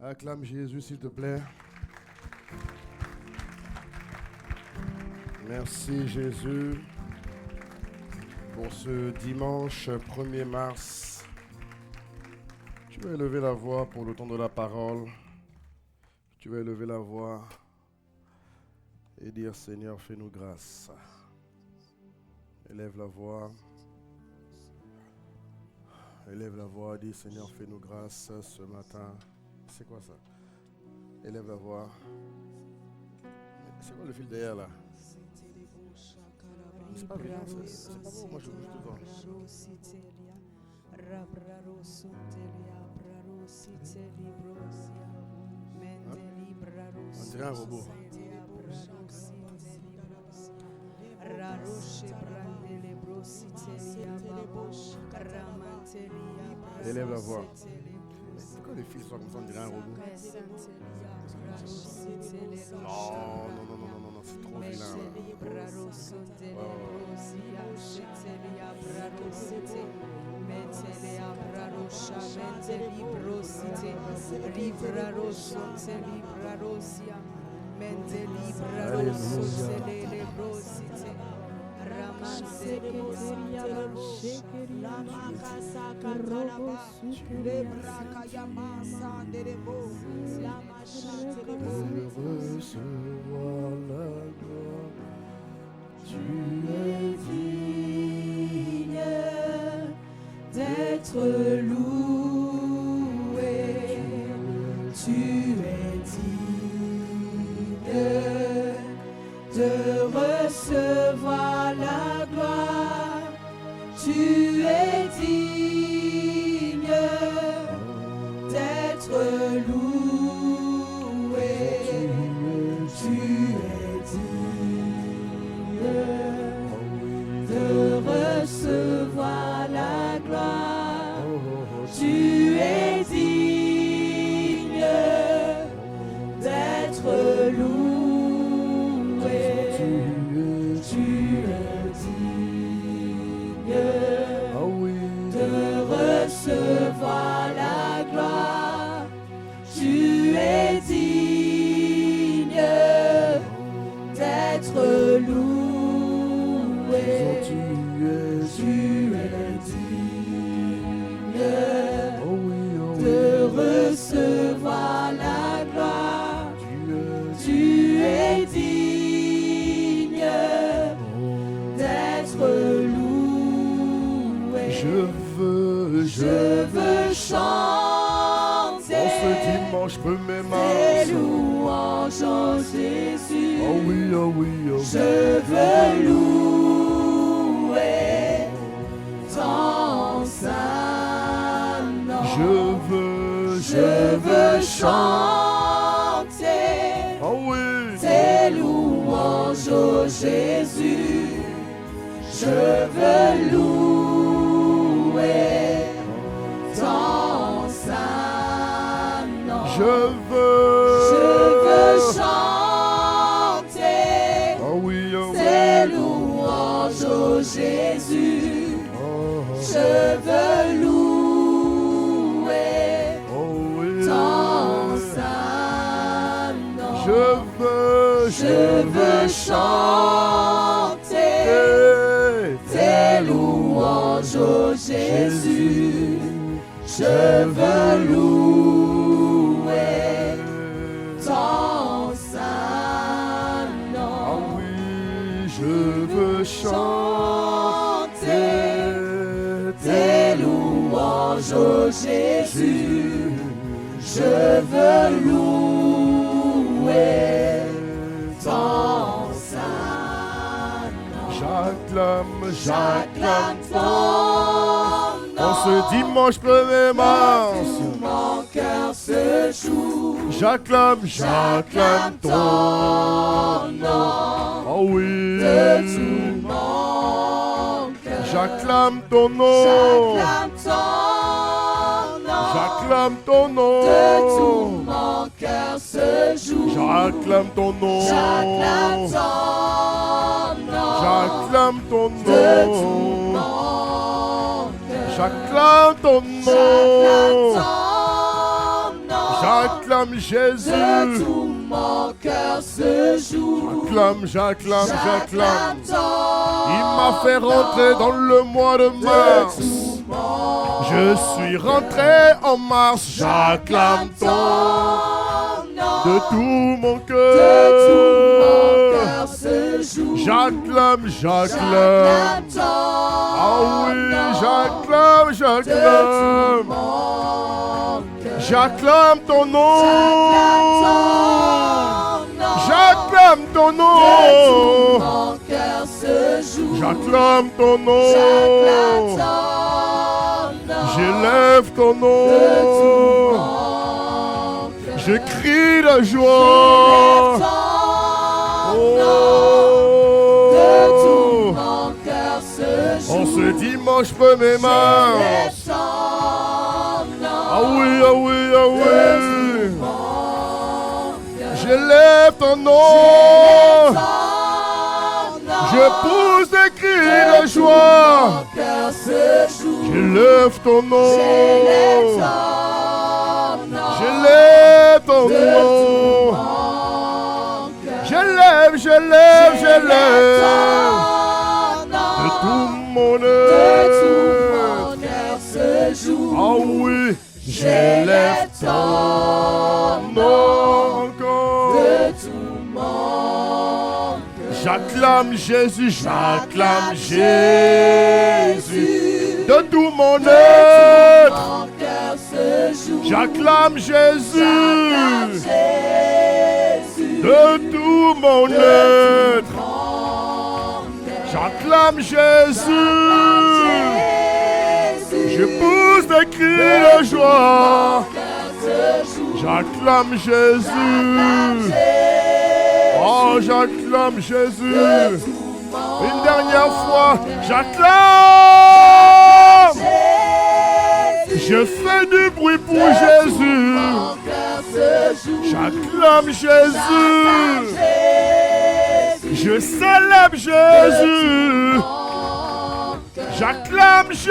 Acclame Jésus, s'il te plaît. Merci Jésus pour ce dimanche 1er mars. Tu vas élever la voix pour le temps de la parole. Tu vas élever la voix et dire Seigneur, fais-nous grâce. Élève la voix. Élève la voix, dis Seigneur, fais-nous grâce ce matin. C'est quoi ça? Élève la voix. C'est quoi le fil derrière là? C'est pas bien, c'est pas bon, moi je bouge tout le temps. On dirait un robot. Élève la voix. C'est quoi les fils sont comme ça, on dirait un robot? Non, c'est trop vilain là. Recevoir la gloire, tu es digne d'être loué, tu es digne de recevoir la gloire, tu es digne d'être loué, tu es digne de recevoir la gloire, tu es digne d'être loué, tu es digne de recevoir la gloire, tu es digne d'être loué, tu es digne de recevoir la gloire, tu es digne d'être loué. Je veux chanter en ce dimanche 1er tes mars. louanges en Jésus. Oh oui, oh oui, oh oui. Je veux louer ton saint nom. Je veux chanter Oh oui. tes louanges, oh Jésus. Je veux louer ton saint nom. Je veux chanter oh oui, oh oui. tes louanges, oh Jésus. Oh, Je veux louer oh oui. ton saint nom. Je veux chanter tes louanges, oh Jésus. Je veux louer ton saint nom. Ah oui, je veux chanter tes louanges, oh Jésus. Je veux louer ton saint nom. J'acclame ton nom. en ce dimanche 1er mars. Tout mon cœur se joue. J'acclame ton nom. Oh oui. De tout mon cœur. J'acclame ton nom. J'acclame ton nom. De tout mon cœur se joue. J'acclame ton nom. J'acclame ton nom. J'acclame ton De tout nom. mon cœur. J'acclame ton nom. J'acclame Jésus. de tout mon cœur ce jour. J'acclame. Il m'a fait rentrer dans le mois de mars. Je suis rentré en mars. J'acclame ton nom de tout mon cœur. J'acclame. Ah oui, j'acclame. J'acclame ton nom. J'acclame ton nom. J'acclame ton nom. J'élève ton nom. Je crie de joie. En ce dimanche 1er mars. Ah oui. J'élève ton nom. Je pousse des cris de joie. J'élève ton nom. J'élève ton nom. J'élève. De tout mon être. Ah oui. J'élève ton nom encore. J'acclame Jésus. De tout mon être. J'acclame Jésus. De tout mon être. J'acclame Jésus. Je pousse des cris de joie. J'acclame Jésus. Oh, j'acclame Jésus. Une dernière fois, j'acclame. Je fais du bruit pour Jésus. J'acclame Jésus. Je célèbre Jésus. J'acclame Jésus.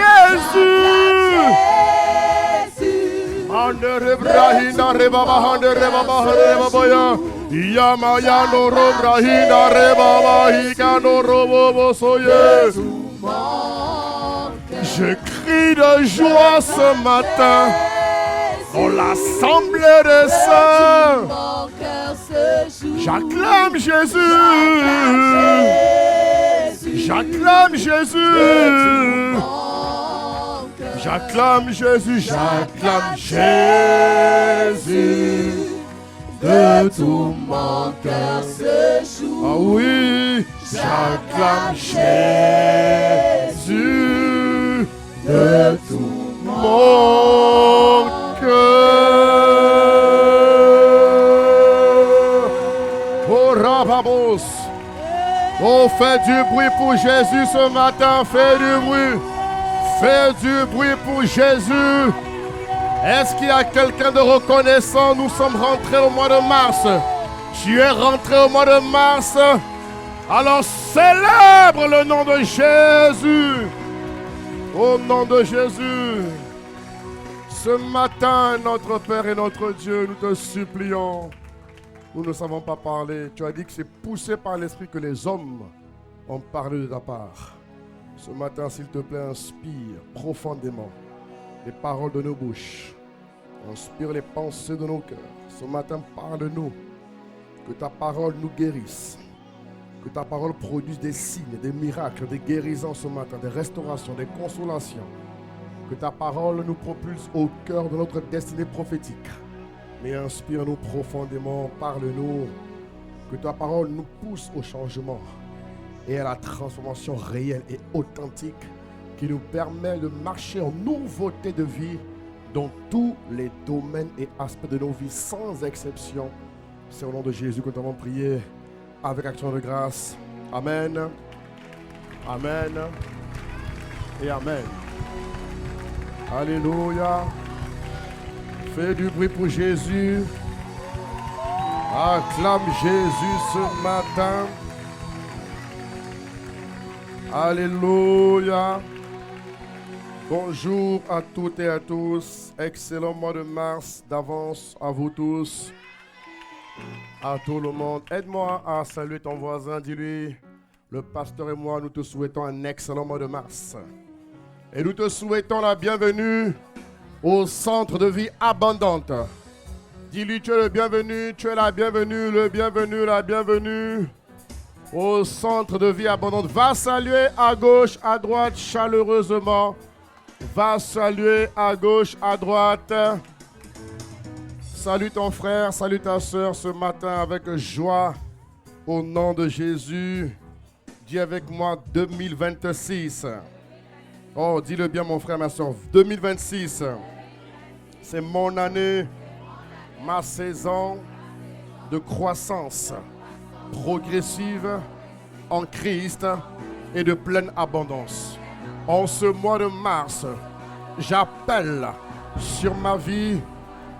Je crie de joie ce matin dans l'assemblée des saints. J'acclame Jésus. J'acclame Jésus. J'acclame Jésus. De tout mon cœur ce jour. Ah oui, j'acclame Jésus. De tout mon cœur. Oh Rababos. Oh, fais du bruit pour Jésus ce matin. Fais du bruit. Fais du bruit pour Jésus. Est-ce qu'il y a quelqu'un de reconnaissant? Nous sommes rentrés au mois de mars. Tu es rentré au mois de mars. Alors célèbre le nom de Jésus. Au nom de Jésus. Ce matin, notre Père et notre Dieu, nous te supplions. Nous ne savons pas parler. Tu as dit que c'est poussé par l'Esprit que les hommes ont parlé de ta part. Ce matin, s'il te plaît, inspire profondément les paroles de nos bouches. Inspire les pensées de nos cœurs. Ce matin, parle-nous. Que ta parole nous guérisse. Que ta parole produise des signes, des miracles, des guérisons ce matin, des restaurations, des consolations. Que ta parole nous propulse au cœur de notre destinée prophétique. Mais inspire-nous profondément, parle-nous. Que ta parole nous pousse au changement et à la transformation réelle et authentique qui nous permet de marcher en nouveauté de vie dans tous les domaines et aspects de nos vies, sans exception. C'est au nom de Jésus que nous avons prié avec action de grâce. Amen. Amen. Et Amen. Alléluia. Fais du bruit pour Jésus. Acclame Jésus ce matin. Alléluia. Bonjour à toutes et à tous. Excellent mois de mars d'avance à vous tous. À tout le monde. Aide-moi à saluer ton voisin. Dis-lui, le pasteur et moi, nous te souhaitons un excellent mois de mars. Et nous te souhaitons la bienvenue au centre de vie abondante. Dis-lui, tu es le bienvenu, tu es la bienvenue, le bienvenu, la bienvenue au centre de vie abondante. Va saluer à gauche, à droite, chaleureusement. Va saluer à gauche, à droite. Salue ton frère, salue ta soeur ce matin avec joie. Au nom de Jésus, dis avec moi 2026. Oh, dis-le bien mon frère, ma soeur. 2026, c'est mon année, ma saison de croissance progressive en Christ et de pleine abondance. En ce mois de mars, j'appelle sur ma vie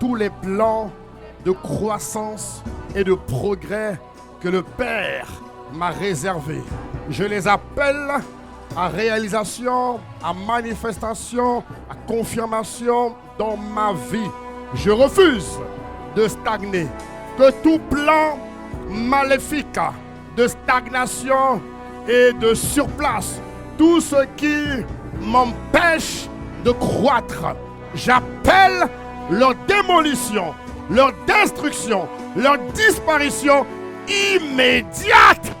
tous les plans de croissance et de progrès que le Père m'a réservés. Je les appelle à réalisation, à manifestation, à confirmation dans ma vie. Je refuse de stagner. Que tout plan maléfique de stagnation et de surplace, tout ce qui m'empêche de croître, j'appelle leur démolition, leur destruction, leur disparition immédiate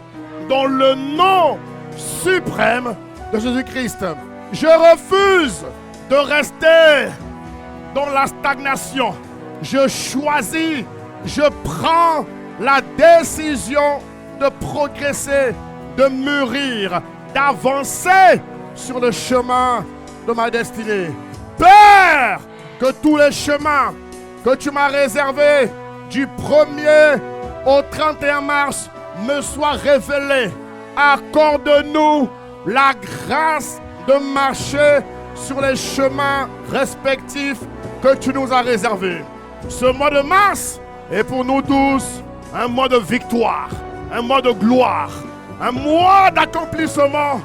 dans le nom suprême de Jésus-Christ. Je refuse de rester dans la stagnation. Je choisis, je prends la décision de progresser, de mûrir, d'avancer sur le chemin de ma destinée. Père, que tous les chemins que tu m'as réservés du 1er au 31 mars me soient révélés. Accorde-nous la grâce de marcher sur les chemins respectifs que tu nous as réservés. Ce mois de mars est pour nous tous un mois de victoire, un mois de gloire, un mois d'accomplissement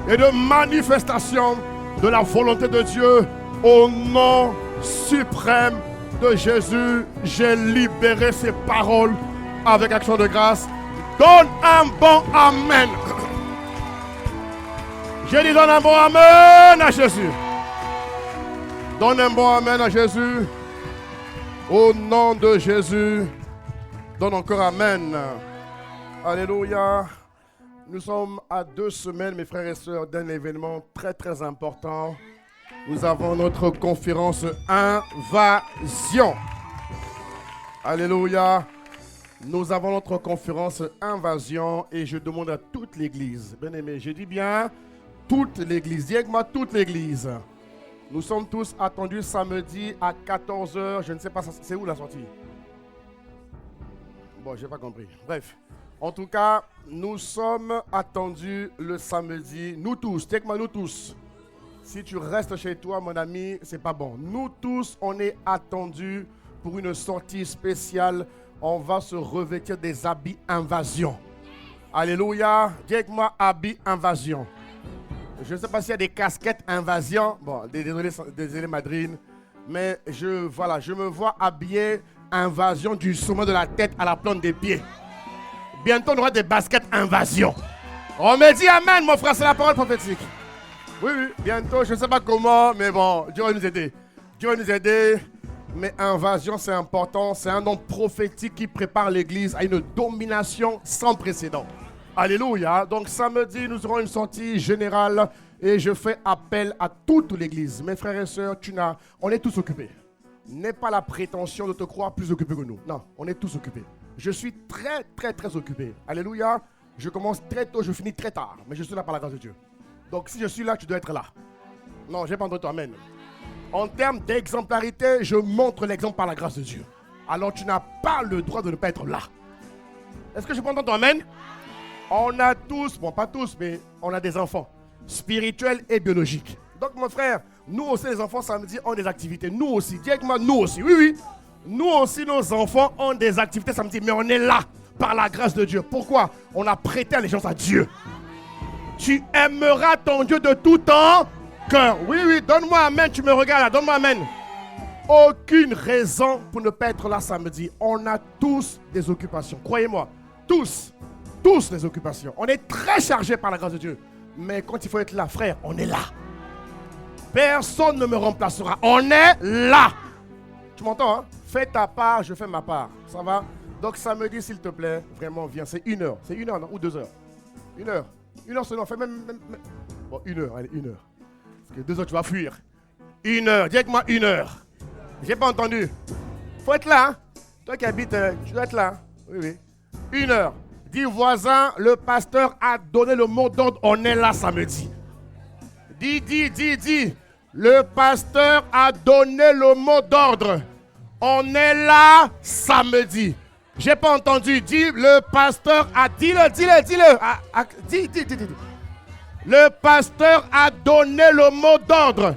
et de manifestation de la volonté de Dieu. Au nom suprême de Jésus, j'ai libéré ces paroles avec action de grâce. Donne un bon amen. Je dis donne un bon amen à Jésus. Donne un bon amen à Jésus. Au nom de Jésus, donne encore amen. Alléluia. Nous sommes à 2 semaines, mes frères et sœurs, d'un événement très très important. Nous avons notre conférence Invasion. Alléluia. Nous avons notre conférence Invasion et je demande à toute l'église, bien aimé, je dis bien toute l'église, dis avec moi toute l'église. Nous sommes tous attendus samedi à 14h, je ne sais pas, c'est où la sortie? Bon, je n'ai pas compris. Bref, en tout cas, nous sommes attendus le samedi, nous tous, dis avec moi nous tous. Si tu restes chez toi, mon ami, c'est pas bon. Nous tous, on est attendus pour une sortie spéciale. On va se revêtir des habits invasion. Alléluia. Dis avec moi, habits invasion. Je ne sais pas s'il y a des casquettes invasion. Bon, désolé Madrine. Mais je me vois habillé invasion du sommet de la tête à la plante des pieds. Bientôt, on aura des baskets invasion. On me dit amen, mon frère, c'est la parole prophétique. Oui, bientôt, je ne sais pas comment, mais bon, Dieu va nous aider. Dieu va nous aider. Mais invasion, c'est important. C'est un nom prophétique qui prépare l'église à une domination sans précédent. Alléluia. Donc samedi, nous aurons une sortie générale et je fais appel à toute l'église. Mes frères et sœurs, on est tous occupés. N'aie pas la prétention de te croire plus occupé que nous. Non, on est tous occupés. Je suis très, très, très occupé. Alléluia. Je commence très tôt, je finis très tard. Mais je suis là par la grâce de Dieu. Donc si je suis là, tu dois être là. Non, je n'ai pas entendu ton amen. En termes d'exemplarité, je montre l'exemple par la grâce de Dieu. Alors tu n'as pas le droit de ne pas être là. Est-ce que je peux entendre ton amen? On a tous, bon pas tous, mais on a des enfants spirituels et biologiques. Donc mon frère, nous aussi les enfants samedi ont des activités. Nous aussi, dis avec moi, nous aussi, oui. Nous aussi nos enfants ont des activités samedi, mais on est là par la grâce de Dieu. Pourquoi? On a prêté allégeance à Dieu. Tu aimeras ton Dieu de tout temps cœur. Oui, oui, donne-moi amen, tu me regardes là, donne-moi amen. Aucune raison pour ne pas être là samedi. On a tous des occupations, croyez-moi. Tous des occupations. On est très chargés par la grâce de Dieu. Mais quand il faut être là, frère, on est là. Personne ne me remplacera. On est là. Tu m'entends, hein? Fais ta part, je fais ma part. Ça va? Donc samedi, s'il te plaît, vraiment, viens. C'est 1 heure. C'est 1 heure, non? Ou 2 heures? 1 heure. 1 heure seulement. Fais même... Bon, 1 heure. Allez, 1 heure. Parce que 2 heures, tu vas fuir. 1 heure. Dis avec moi 1 heure. J'ai pas entendu. Faut être là, hein? Toi qui habites, tu dois être là. Hein? Oui, oui. 1 heure. Dis voisin, le pasteur a donné le mot d'ordre. On est là samedi. Dis. Le pasteur a donné le mot d'ordre. On est là samedi. J'ai pas entendu. Dis, le pasteur a... Dis-le. Dis. Le pasteur a donné le mot d'ordre.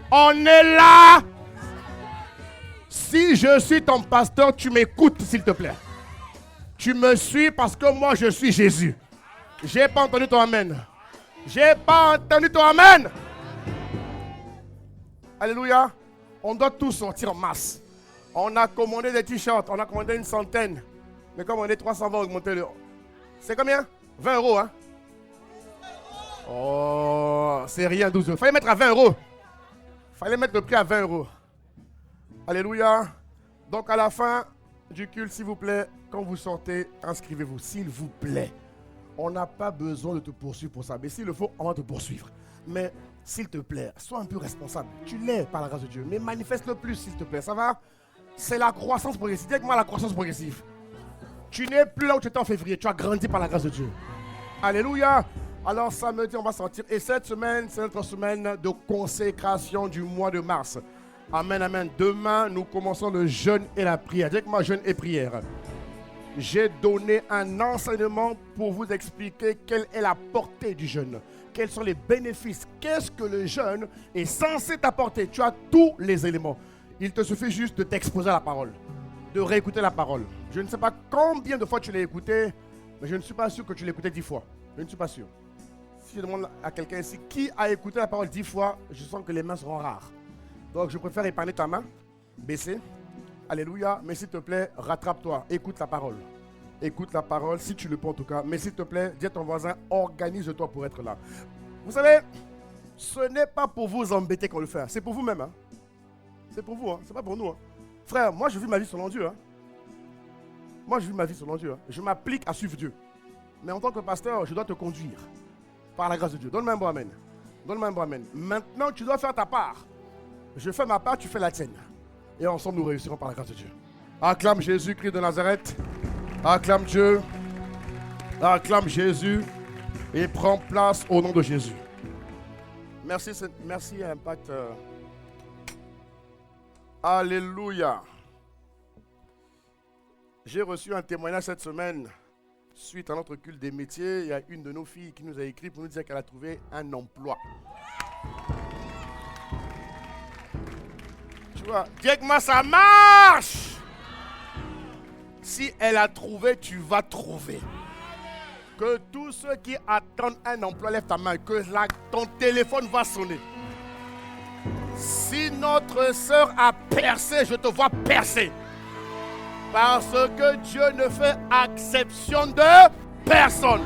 On est là. Si je suis ton pasteur, tu m'écoutes, s'il te plaît. Tu me suis parce que moi, je suis Jésus. J'ai pas entendu ton amen. J'ai pas entendu ton amen. Alléluia. On doit tous sortir en masse. On a commandé des t-shirts. On a commandé une centaine. Mais comme on est 300, on va augmenter le... C'est combien? 20 euros, hein? Oh, c'est rien, 12 euros. Fallait mettre à 20 euros. Fallait mettre le prix à 20 euros. Alléluia. Donc à la fin du culte, s'il vous plaît, quand vous sortez, inscrivez-vous, s'il vous plaît. On n'a pas besoin de te poursuivre pour ça. Mais s'il le faut, on va te poursuivre. Mais s'il te plaît, sois un peu responsable. Tu l'es par la grâce de Dieu. Mais manifeste-le plus, s'il te plaît. Ça va? C'est la croissance progressive. Dis avec moi la croissance progressive. Tu n'es plus là où tu étais en février. Tu as grandi par la grâce de Dieu. Alléluia. Alors samedi, on va sortir. Et cette semaine, c'est notre semaine de consécration du mois de mars. Amen, amen. Demain, nous commençons le jeûne et la prière. Dis avec moi, jeûne et prière. J'ai donné un enseignement pour vous expliquer quelle est la portée du jeûne. Quels sont les bénéfices. Qu'est-ce que le jeûne est censé t'apporter. Tu as tous les éléments. Il te suffit juste de t'exposer à la parole. De réécouter la parole. Je ne sais pas combien de fois tu l'as écouté, mais je ne suis pas sûr que tu l'as écouté 10 fois. Je ne suis pas sûr. Si je demande à quelqu'un ici qui a écouté la parole 10 fois, je sens que les mains seront rares. Donc je préfère épargner ta main, baisser. Alléluia. Mais s'il te plaît, rattrape-toi. Écoute la parole. Écoute la parole, si tu le peux en tout cas. Mais s'il te plaît, dis à ton voisin, organise-toi pour être là. Vous savez, ce n'est pas pour vous embêter qu'on le fait. C'est pour vous-même. Hein. C'est pour vous, hein. C'est pas pour nous. Hein. Frère, moi je vis ma vie selon Dieu. Hein. Moi je vis ma vie selon Dieu. Hein. Je m'applique à suivre Dieu. Mais en tant que pasteur, je dois te conduire. Par la grâce de Dieu. Donne-moi un bon amen. Donne-moi un bon amen. Maintenant, tu dois faire ta part. Je fais ma part, tu fais la tienne. Et ensemble, nous réussirons par la grâce de Dieu. Acclame Jésus-Christ de Nazareth. Acclame Dieu. Acclame Jésus. Et prends place au nom de Jésus. Merci Impact. Alléluia. J'ai reçu un témoignage cette semaine. Suite à notre culte des métiers, il y a une de nos filles qui nous a écrit pour nous dire qu'elle a trouvé un emploi. Tu vois, dis avec moi, ça marche. Si elle a trouvé, tu vas trouver. Que tous ceux qui attendent un emploi, lève ta main, que ton téléphone va sonner. Si notre soeur a percé, je te vois percer. Parce que Dieu ne fait exception de personne.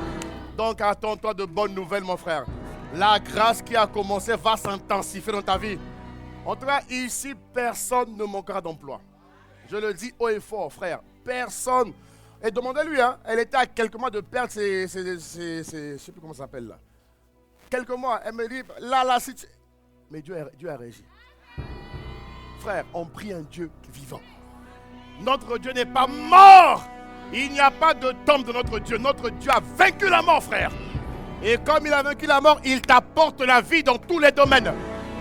Donc attends-toi de bonnes nouvelles, mon frère. La grâce qui a commencé va s'intensifier dans ta vie. En tout cas, ici, personne ne manquera d'emploi. Je le dis haut et fort, frère. Personne. Et demandez-lui, hein, elle était à quelques mois de perdre je ne sais plus comment ça s'appelle là. Quelques mois, elle me dit, là, si tu... Mais Dieu a réagi. Frère, on prie un Dieu vivant. Notre Dieu n'est pas mort. Il n'y a pas de tombe de notre Dieu. Notre Dieu a vaincu la mort, frère. Et comme il a vaincu la mort, il t'apporte la vie dans tous les domaines.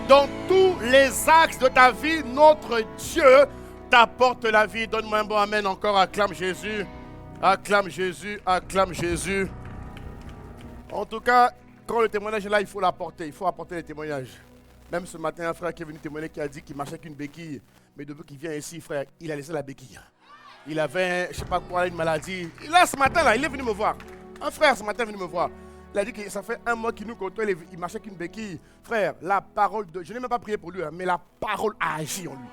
Dans tous les axes de ta vie, notre Dieu t'apporte la vie. Donne-moi un bon amen encore. Acclame Jésus. Acclame Jésus. Acclame Jésus. En tout cas, quand le témoignage est là, il faut l'apporter. Il faut apporter les témoignages. Même ce matin, un frère qui est venu témoigner qui a dit qu'il marchait avec une béquille. Mais depuis qu'il vient ici, frère, il a laissé la béquille. Il avait, je ne sais pas quoi, une maladie. Là, ce matin, là, il est venu me voir. Un frère, ce matin, est venu me voir. Il a dit que ça fait 1 mois qu'il nous côtoie, il marchait avec une béquille. Frère, la parole de... Je n'ai même pas prié pour lui, mais la parole a agi en lui.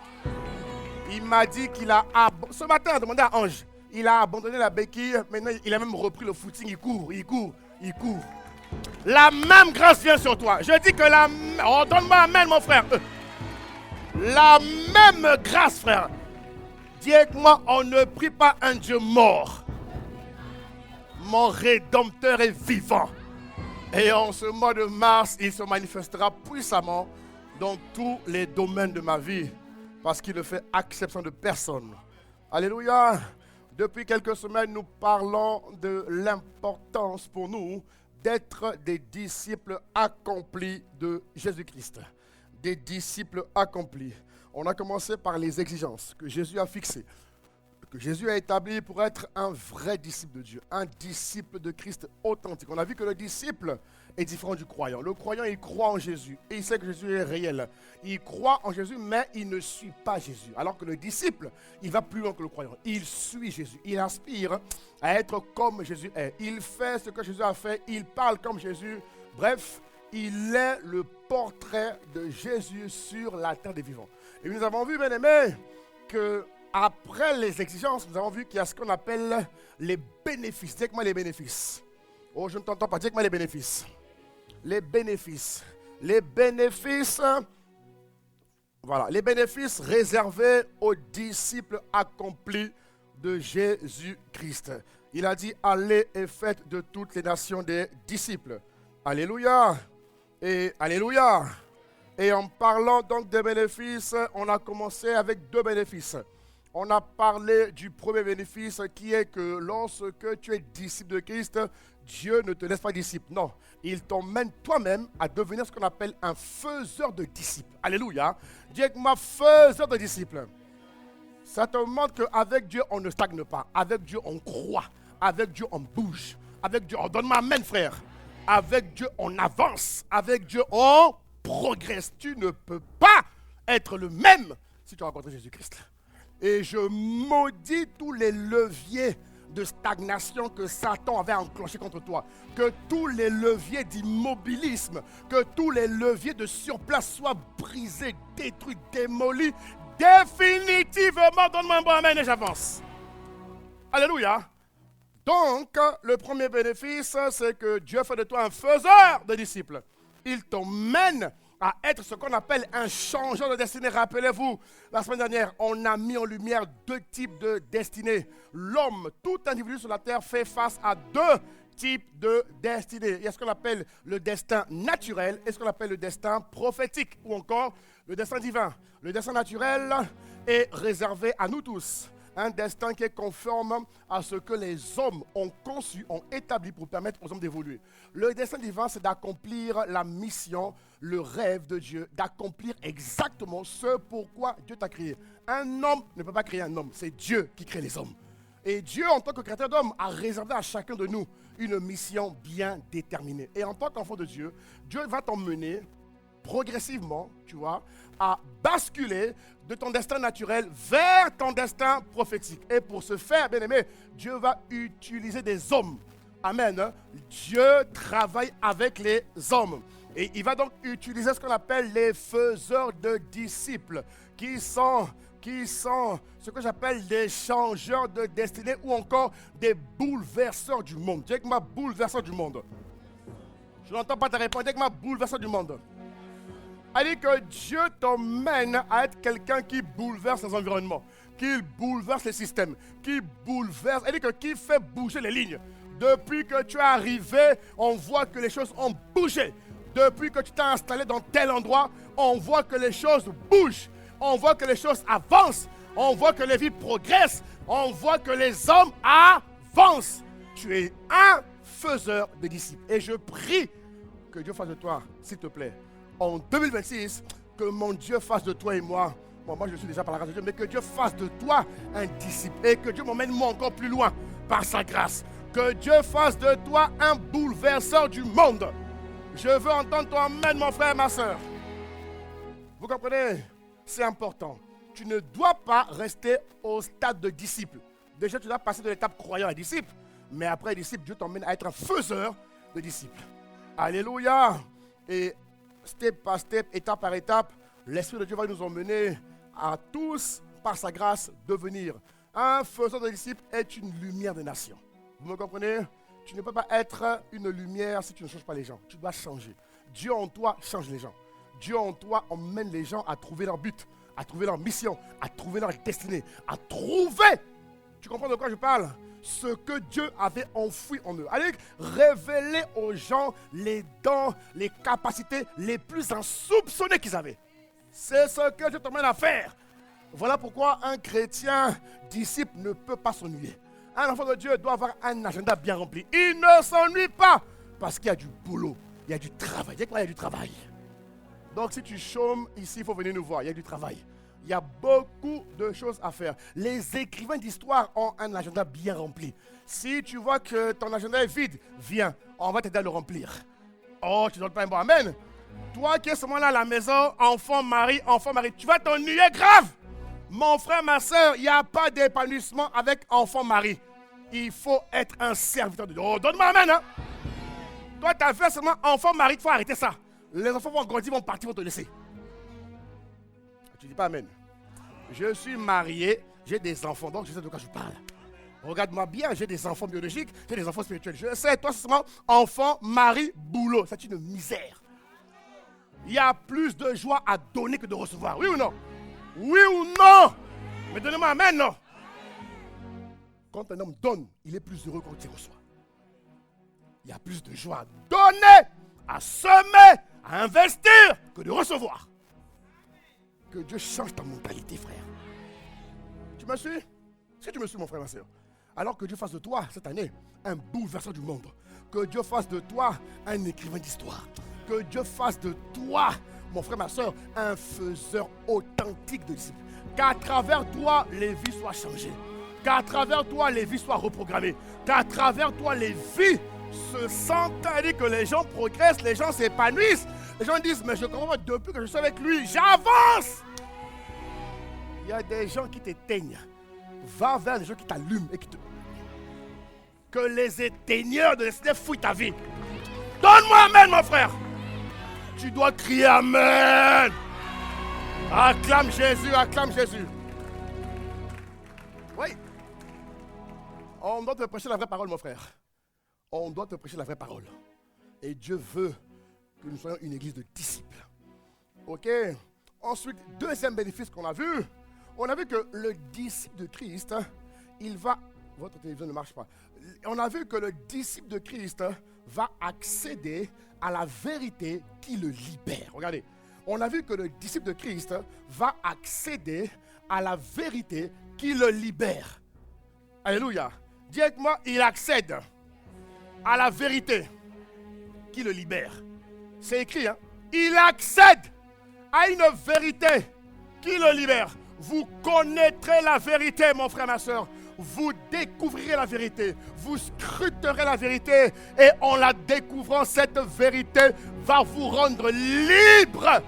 Il m'a dit qu'il a... Ce matin, a demandé à Ange. Il a abandonné la béquille. Maintenant, il a même repris le footing. Il court. La même grâce vient sur toi. Je dis que la... Oh, donne-moi amen, mon frère. La même grâce, frère. Dis avec moi, on ne prie pas un Dieu mort. Mon Rédempteur est vivant. Et en ce mois de mars, il se manifestera puissamment dans tous les domaines de ma vie. Parce qu'il ne fait exception de personne. Alléluia. Depuis quelques semaines, nous parlons de l'importance pour nous d'être des disciples accomplis de Jésus-Christ. Des disciples accomplis. On a commencé par les exigences que Jésus a fixées, que Jésus a établies pour être un vrai disciple de Dieu, un disciple de Christ authentique. On a vu que le disciple est différent du croyant. Le croyant, il croit en Jésus et il sait que Jésus est réel. Il croit en Jésus, mais il ne suit pas Jésus. Alors que le disciple, il va plus loin que le croyant. Il suit Jésus. Il aspire à être comme Jésus est. Il fait ce que Jésus a fait. Il parle comme Jésus. Bref, il est le portrait de Jésus sur la terre des vivants. Et nous avons vu, bien aimés, qu'après les exigences, nous avons vu qu'il y a ce qu'on appelle les bénéfices. Dis-moi les bénéfices. Oh, je ne t'entends pas. Dis-moi les bénéfices. Les bénéfices. Les bénéfices, voilà, les bénéfices réservés aux disciples accomplis de Jésus-Christ. Il a dit, allez et faites de toutes les nations des disciples. Alléluia. Et alléluia. Et en parlant donc des bénéfices, on a commencé avec 2 bénéfices. On a parlé du premier bénéfice qui est que lorsque tu es disciple de Christ, Dieu ne te laisse pas disciple. Non, il t'emmène toi-même à devenir ce qu'on appelle un faiseur de disciples. Alléluia. Dis avec moi, faiseur de disciples. Ça te montre qu'avec Dieu, on ne stagne pas. Avec Dieu, on croit. Avec Dieu, on bouge. Avec Dieu, donne-moi amen, frère. Avec Dieu, on avance. Avec Dieu, on progresse. Tu ne peux pas être le même si tu as rencontré Jésus-Christ. Et je maudis tous les leviers de stagnation que Satan avait enclenchés contre toi. Que tous les leviers d'immobilisme, que tous les leviers de surplace soient brisés, détruits, démolis. Définitivement, donne-moi un bon amen et j'avance. Alléluia. Donc, le premier bénéfice, c'est que Dieu fait de toi un faiseur de disciples. Il t'emmène à être ce qu'on appelle un changeur de destinée. Rappelez-vous, la semaine dernière, on a mis en lumière 2 types de destinées. L'homme, tout individu sur la terre, fait face à 2 types de destinées. Il y a ce qu'on appelle le destin naturel et ce qu'on appelle le destin prophétique ou encore le destin divin. Le destin naturel est réservé à nous tous. Un destin qui est conforme à ce que les hommes ont conçu, ont établi pour permettre aux hommes d'évoluer. Le destin divin, c'est d'accomplir la mission, le rêve de Dieu, d'accomplir exactement ce pourquoi Dieu t'a créé. Un homme ne peut pas créer un homme, c'est Dieu qui crée les hommes. Et Dieu, en tant que créateur d'hommes, a réservé à chacun de nous une mission bien déterminée. Et en tant qu'enfant de Dieu, Dieu va t'emmener progressivement, tu vois, à basculer de ton destin naturel vers ton destin prophétique. Et pour ce faire, bien aimé, Dieu va utiliser des hommes. Amen. Dieu travaille avec les hommes. Et il va donc utiliser ce qu'on appelle les faiseurs de disciples, qui sont ce que j'appelle des changeurs de destinée ou encore des bouleverseurs du monde. Dis avec moi, bouleverseur du monde. Je n'entends pas ta réponse. Dis avec moi, bouleverseur du monde. Elle dit que Dieu t'emmène à être quelqu'un qui bouleverse les environnements, qui bouleverse les systèmes, qui bouleverse, elle dit que qui fait bouger les lignes. Depuis que tu es arrivé, on voit que les choses ont bougé. Depuis que tu t'es installé dans tel endroit, on voit que les choses bougent. On voit que les choses avancent. On voit que les vies progressent. On voit que les hommes avancent. Tu es un faiseur de disciples. Et je prie que Dieu fasse de toi, s'il te plaît, en 2026, que mon Dieu fasse de toi et moi, bon, moi je suis déjà par la grâce de Dieu, mais que Dieu fasse de toi un disciple et que Dieu m'emmène moi encore plus loin par sa grâce. Que Dieu fasse de toi un bouleverseur du monde. Je veux entendre ton amen, mon frère, ma soeur. Vous comprenez? C'est important. Tu ne dois pas rester au stade de disciple. Déjà, tu dois passer de l'étape croyant à disciple. Mais après disciple, Dieu t'emmène à être un faiseur de disciples. Alléluia. Et step par step, étape par étape, l'Esprit de Dieu va nous emmener à tous, par sa grâce, devenir. Un faiseur de disciples est une lumière des nations. Vous me comprenez? Tu ne peux pas être une lumière si tu ne changes pas les gens. Tu dois changer. Dieu en toi change les gens. Dieu en toi emmène les gens à trouver leur but, à trouver leur mission, à trouver leur destinée, à trouver. Tu comprends de quoi je parle? Ce que Dieu avait enfoui en eux. Allez, révéler aux gens les dons, les capacités les plus insoupçonnées qu'ils avaient. C'est ce que Dieu t'emmène à faire. Voilà pourquoi un chrétien disciple ne peut pas s'ennuyer. Un enfant de Dieu doit avoir un agenda bien rempli. Il ne s'ennuie pas parce qu'il y a du boulot, il y a du travail. Il y a du travail. Donc si tu chômes ici, il faut venir nous voir. Il y a du travail. Il y a beaucoup de choses à faire. Les écrivains d'histoire ont un agenda bien rempli. Si tu vois que ton agenda est vide, viens, on va t'aider à le remplir. Oh, tu ne donnes pas un bon amen. Toi qui es seulement là à la maison, enfant, mari, tu vas t'ennuyer grave. Mon frère, ma soeur, il n'y a pas d'épanouissement avec enfant, mari. Il faut être un serviteur de Dieu. Oh, donne-moi amen. Hein? Toi, tu as fait seulement enfant, mari, il faut arrêter ça. Les enfants vont grandir, vont partir, vont te laisser. Tu dis pas amen. Je suis marié, j'ai des enfants, donc je sais de quoi je parle. Regarde-moi bien, j'ai des enfants biologiques, j'ai des enfants spirituels. Je sais, toi, c'est seulement enfant, mari, boulot. C'est une misère. Il y a plus de joie à donner que de recevoir. Oui ou non? Oui ou non? Mais donnez-moi amen, non? Quand un homme donne, il est plus heureux quand il reçoit. Il y a plus de joie à donner, à semer, à investir que de recevoir. Que Dieu change ta mentalité, frère. Tu me suis? Si tu me suis, mon frère, ma soeur. Alors que Dieu fasse de toi, cette année, un bouleverseur du monde. Que Dieu fasse de toi un écrivain d'histoire. Que Dieu fasse de toi, mon frère, ma soeur, un faiseur authentique de disciples. Qu'à travers toi, les vies soient changées. Qu'à travers toi, les vies soient reprogrammées. Qu'à travers toi, les vies se sentent, c'est-à-dire que les gens progressent, les gens s'épanouissent. Les gens disent, mais je comprends pas, depuis que je suis avec lui, j'avance. Il y a des gens qui t'éteignent. Va vers les gens qui t'allument et qui te... Que les éteigneurs de l'esprit fouillent ta vie. Donne-moi amen, mon frère. Tu dois crier amen. Acclame Jésus, acclame Jésus. Oui. On doit te prêcher la vraie parole, mon frère. On doit te prêcher la vraie parole. Et Dieu veut que nous soyons une église de disciples. Ok. Ensuite, deuxième bénéfice qu'on a vu. On a vu que le disciple de Christ, il va... Votre télévision ne marche pas. On a vu que le disciple de Christ va accéder à la vérité qui le libère. Regardez. On a vu que le disciple de Christ va accéder à la vérité qui le libère. Alléluia. Dis avec moi, il accède à la vérité qui le libère. C'est écrit, hein? Il accède à une vérité qui le libère. Vous connaîtrez la vérité, mon frère, ma soeur. Vous découvrirez la vérité. Vous scruterez la vérité. Et en la découvrant, cette vérité va vous rendre libre.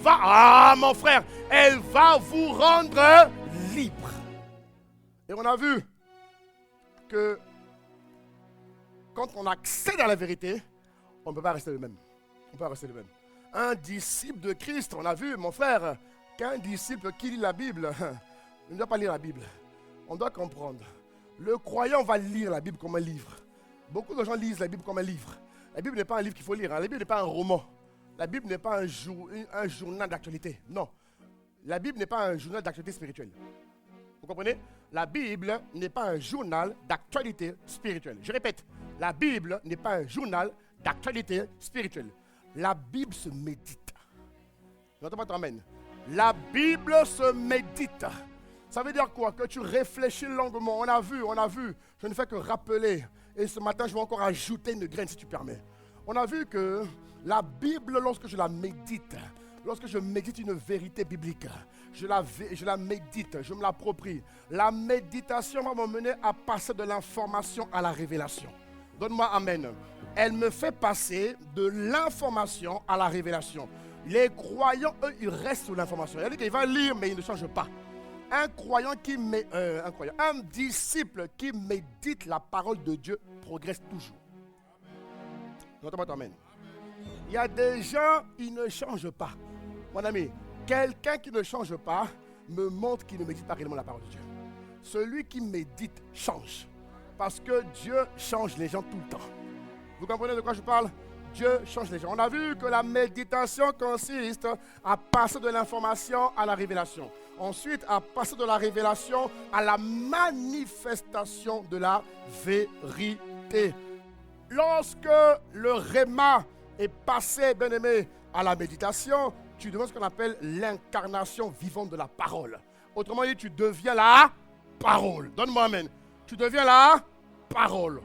Ah, mon frère, elle va vous rendre libre. Et on a vu que quand on accède à la vérité, on ne peut pas rester le même. On peut pas rester le même. Un disciple de Christ, on a vu, mon frère, qu'un disciple qui lit la Bible, il ne doit pas lire la Bible. On doit comprendre. Le croyant va lire la Bible comme un livre. Beaucoup de gens lisent la Bible comme un livre. La Bible n'est pas un livre qu'il faut lire. La Bible n'est pas un roman. La Bible n'est pas un journal d'actualité. Non. La Bible n'est pas un journal d'actualité spirituelle. Vous comprenez? La Bible n'est pas un journal d'actualité spirituelle. Je répète, la Bible n'est pas un journal d'actualité spirituelle. La Bible se médite. Je n'entends pas ton amen. La Bible se médite. Ça veut dire quoi? Que tu réfléchis longuement. On a vu. Je ne fais que rappeler. Et ce matin, je vais encore ajouter une graine si tu permets. On a vu que la Bible, lorsque je la médite, lorsque je médite une vérité biblique, je la médite, je me l'approprie. La méditation va m'emmener à passer de l'information à la révélation. Donne-moi amen. Elle me fait passer de l'information à la révélation. Les croyants, eux, ils restent sous l'information. Il y a dit qu'il va lire, mais il ne change pas. Un disciple qui médite la parole de Dieu progresse toujours. N'entends pas ton amen. Il y a des gens, ils ne changent pas. Mon ami, quelqu'un qui ne change pas me montre qu'il ne médite pas réellement la parole de Dieu. Celui qui médite change. Parce que Dieu change les gens tout le temps. Vous comprenez de quoi je parle? Dieu change les gens. On a vu que la méditation consiste à passer de l'information à la révélation. Ensuite, à passer de la révélation à la manifestation de la vérité. Lorsque le réma est passé, bien aimé, à la méditation, tu deviens ce qu'on appelle l'incarnation vivante de la parole. Autrement dit, tu deviens la parole. Donne-moi amen. Tu deviens la parole.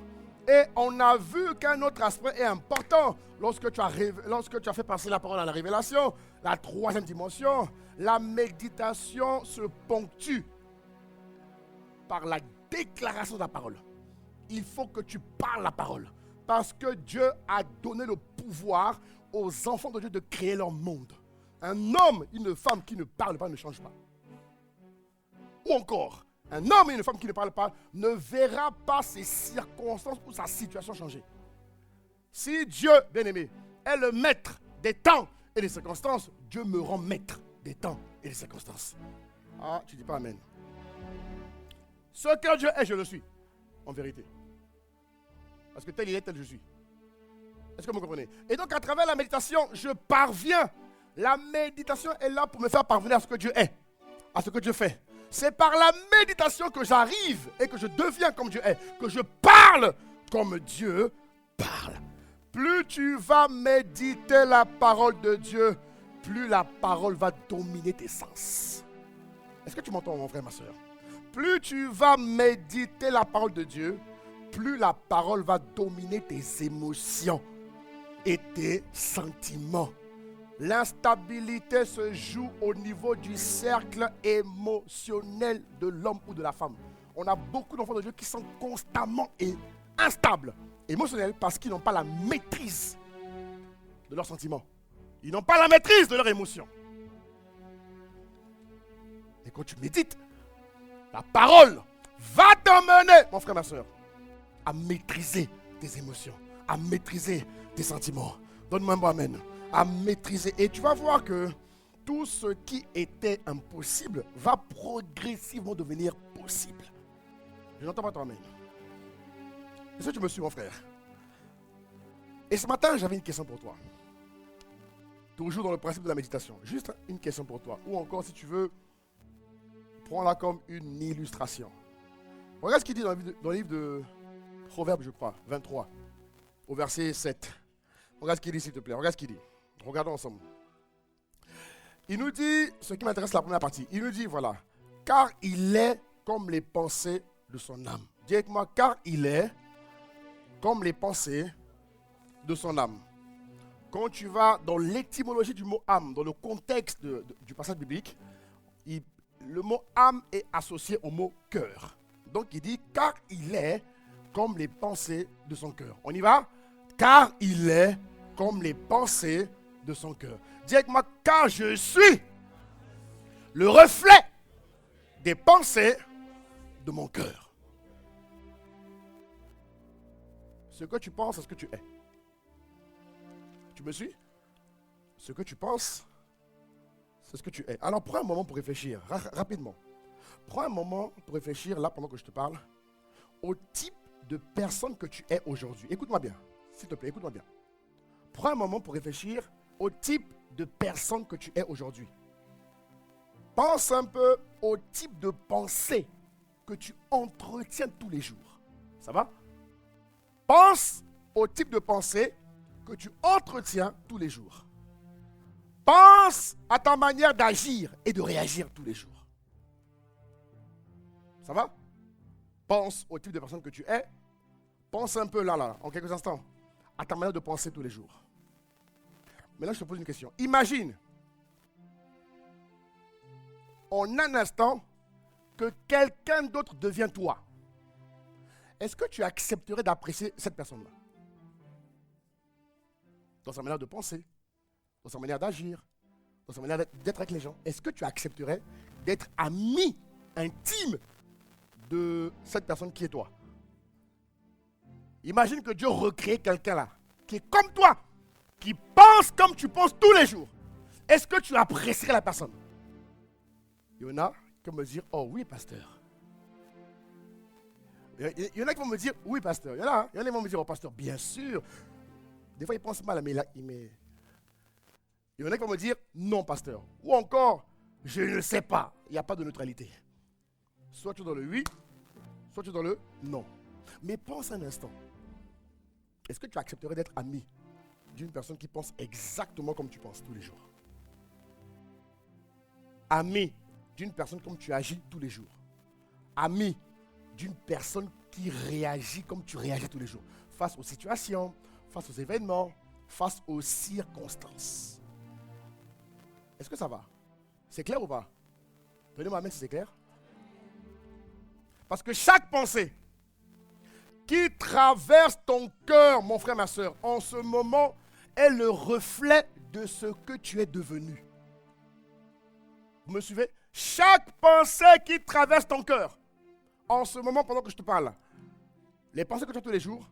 Et on a vu qu'un autre aspect est important lorsque tu as fait passer la parole à la révélation. La troisième dimension, la méditation se ponctue par la déclaration de la parole. Il faut que tu parles la parole. Parce que Dieu a donné le pouvoir aux enfants de Dieu de créer leur monde. Un homme, une femme qui ne parle pas ne change pas. Ou encore, un homme et une femme qui ne parlent pas ne verra pas ses circonstances ou sa situation changer. Si Dieu, bien-aimé, est le maître des temps et des circonstances, Dieu me rend maître des temps et des circonstances. Ah, tu ne dis pas amen. Ce que Dieu est, je le suis, en vérité. Parce que tel il est, tel je suis. Est-ce que vous comprenez? Et donc, à travers la méditation, je parviens. La méditation est là pour me faire parvenir à ce que Dieu est, à ce que Dieu fait. C'est par la méditation que j'arrive et que je deviens comme Dieu est, que je parle comme Dieu parle. Plus tu vas méditer la parole de Dieu, plus la parole va dominer tes sens. Est-ce que tu m'entends, mon frère, ma soeur? Plus tu vas méditer la parole de Dieu, plus la parole va dominer tes émotions et tes sentiments. L'instabilité se joue au niveau du cercle émotionnel de l'homme ou de la femme. On a beaucoup d'enfants de Dieu qui sont constamment instables, émotionnels, parce qu'ils n'ont pas la maîtrise de leurs sentiments. Ils n'ont pas la maîtrise de leurs émotions. Et quand tu médites, la parole va t'emmener, mon frère, ma soeur, à maîtriser tes émotions, à maîtriser tes sentiments. Donne-moi un bon amen. À maîtriser. Et tu vas voir que tout ce qui était impossible va progressivement devenir possible. Je n'entends pas ton amen. Est-ce que tu me suis, mon frère? Et ce matin, j'avais une question pour toi. Toujours dans le principe de la méditation. Juste une question pour toi. Ou encore, si tu veux, prends-la comme une illustration. Regarde ce qu'il dit dans le livre de Proverbes, je crois, 23, au verset 7. Regarde ce qu'il dit, s'il te plaît. Regarde ce qu'il dit. Regardons ensemble. Il nous dit, ce qui m'intéresse, la première partie. Il nous dit, voilà, car il est comme les pensées de son âme. Dis avec moi, car il est comme les pensées de son âme. Quand tu vas dans l'étymologie du mot âme, dans le contexte du passage biblique, le mot âme est associé au mot cœur. Donc il dit, car il est comme les pensées de son cœur. On y va? Car il est comme les pensées de son cœur. Dis avec moi, car je suis le reflet des pensées de mon cœur. Ce que tu penses, c'est ce que tu es. Tu me suis? Ce que tu penses, c'est ce que tu es. Alors prends un moment pour réfléchir, rapidement. Prends un moment pour réfléchir, là, pendant que je te parle, au type de personne que tu es aujourd'hui. Écoute-moi bien, s'il te plaît, écoute-moi bien. Prends un moment pour réfléchir au type de personne que tu es aujourd'hui. Pense un peu au type de pensée que tu entretiens tous les jours. Ça va? Pense au type de pensée que tu entretiens tous les jours. Pense à ta manière d'agir et de réagir tous les jours. Ça va? Pense au type de personne que tu es. Pense un peu là, en quelques instants, à ta manière de penser tous les jours. Maintenant, je te pose une question. Imagine, en un instant, que quelqu'un d'autre devient toi. Est-ce que tu accepterais d'apprécier cette personne-là? Dans sa manière de penser, dans sa manière d'agir, dans sa manière d'être avec les gens. Est-ce que tu accepterais d'être ami intime de cette personne qui est toi? Imagine que Dieu recrée quelqu'un là, qui est comme toi, qui pense comme tu penses tous les jours, est-ce que tu apprécierais la personne? Il y en a qui vont me dire, oh oui, pasteur. Il y en a qui vont me dire, oui, pasteur. Il y en a qui vont me dire, oh, pasteur, bien sûr. Des fois, ils pensent mal, mais il y en a qui vont me dire, non, pasteur. Ou encore, je ne sais pas. Il n'y a pas de neutralité. Soit tu es dans le oui, soit tu es dans le non. Mais pense un instant. Est-ce que tu accepterais d'être ami d'une personne qui pense exactement comme tu penses tous les jours? Ami d'une personne comme tu agis tous les jours. Ami d'une personne qui réagit comme tu réagis tous les jours. Face aux situations, face aux événements, face aux circonstances. Est-ce que ça va? C'est clair ou pas? Donnez-moi amen si c'est clair. Parce que chaque pensée qui traverse ton cœur, mon frère, ma soeur, en ce moment, est le reflet de ce que tu es devenu. Vous me suivez? Chaque pensée qui traverse ton cœur, en ce moment, pendant que je te parle, les pensées que tu as tous les jours,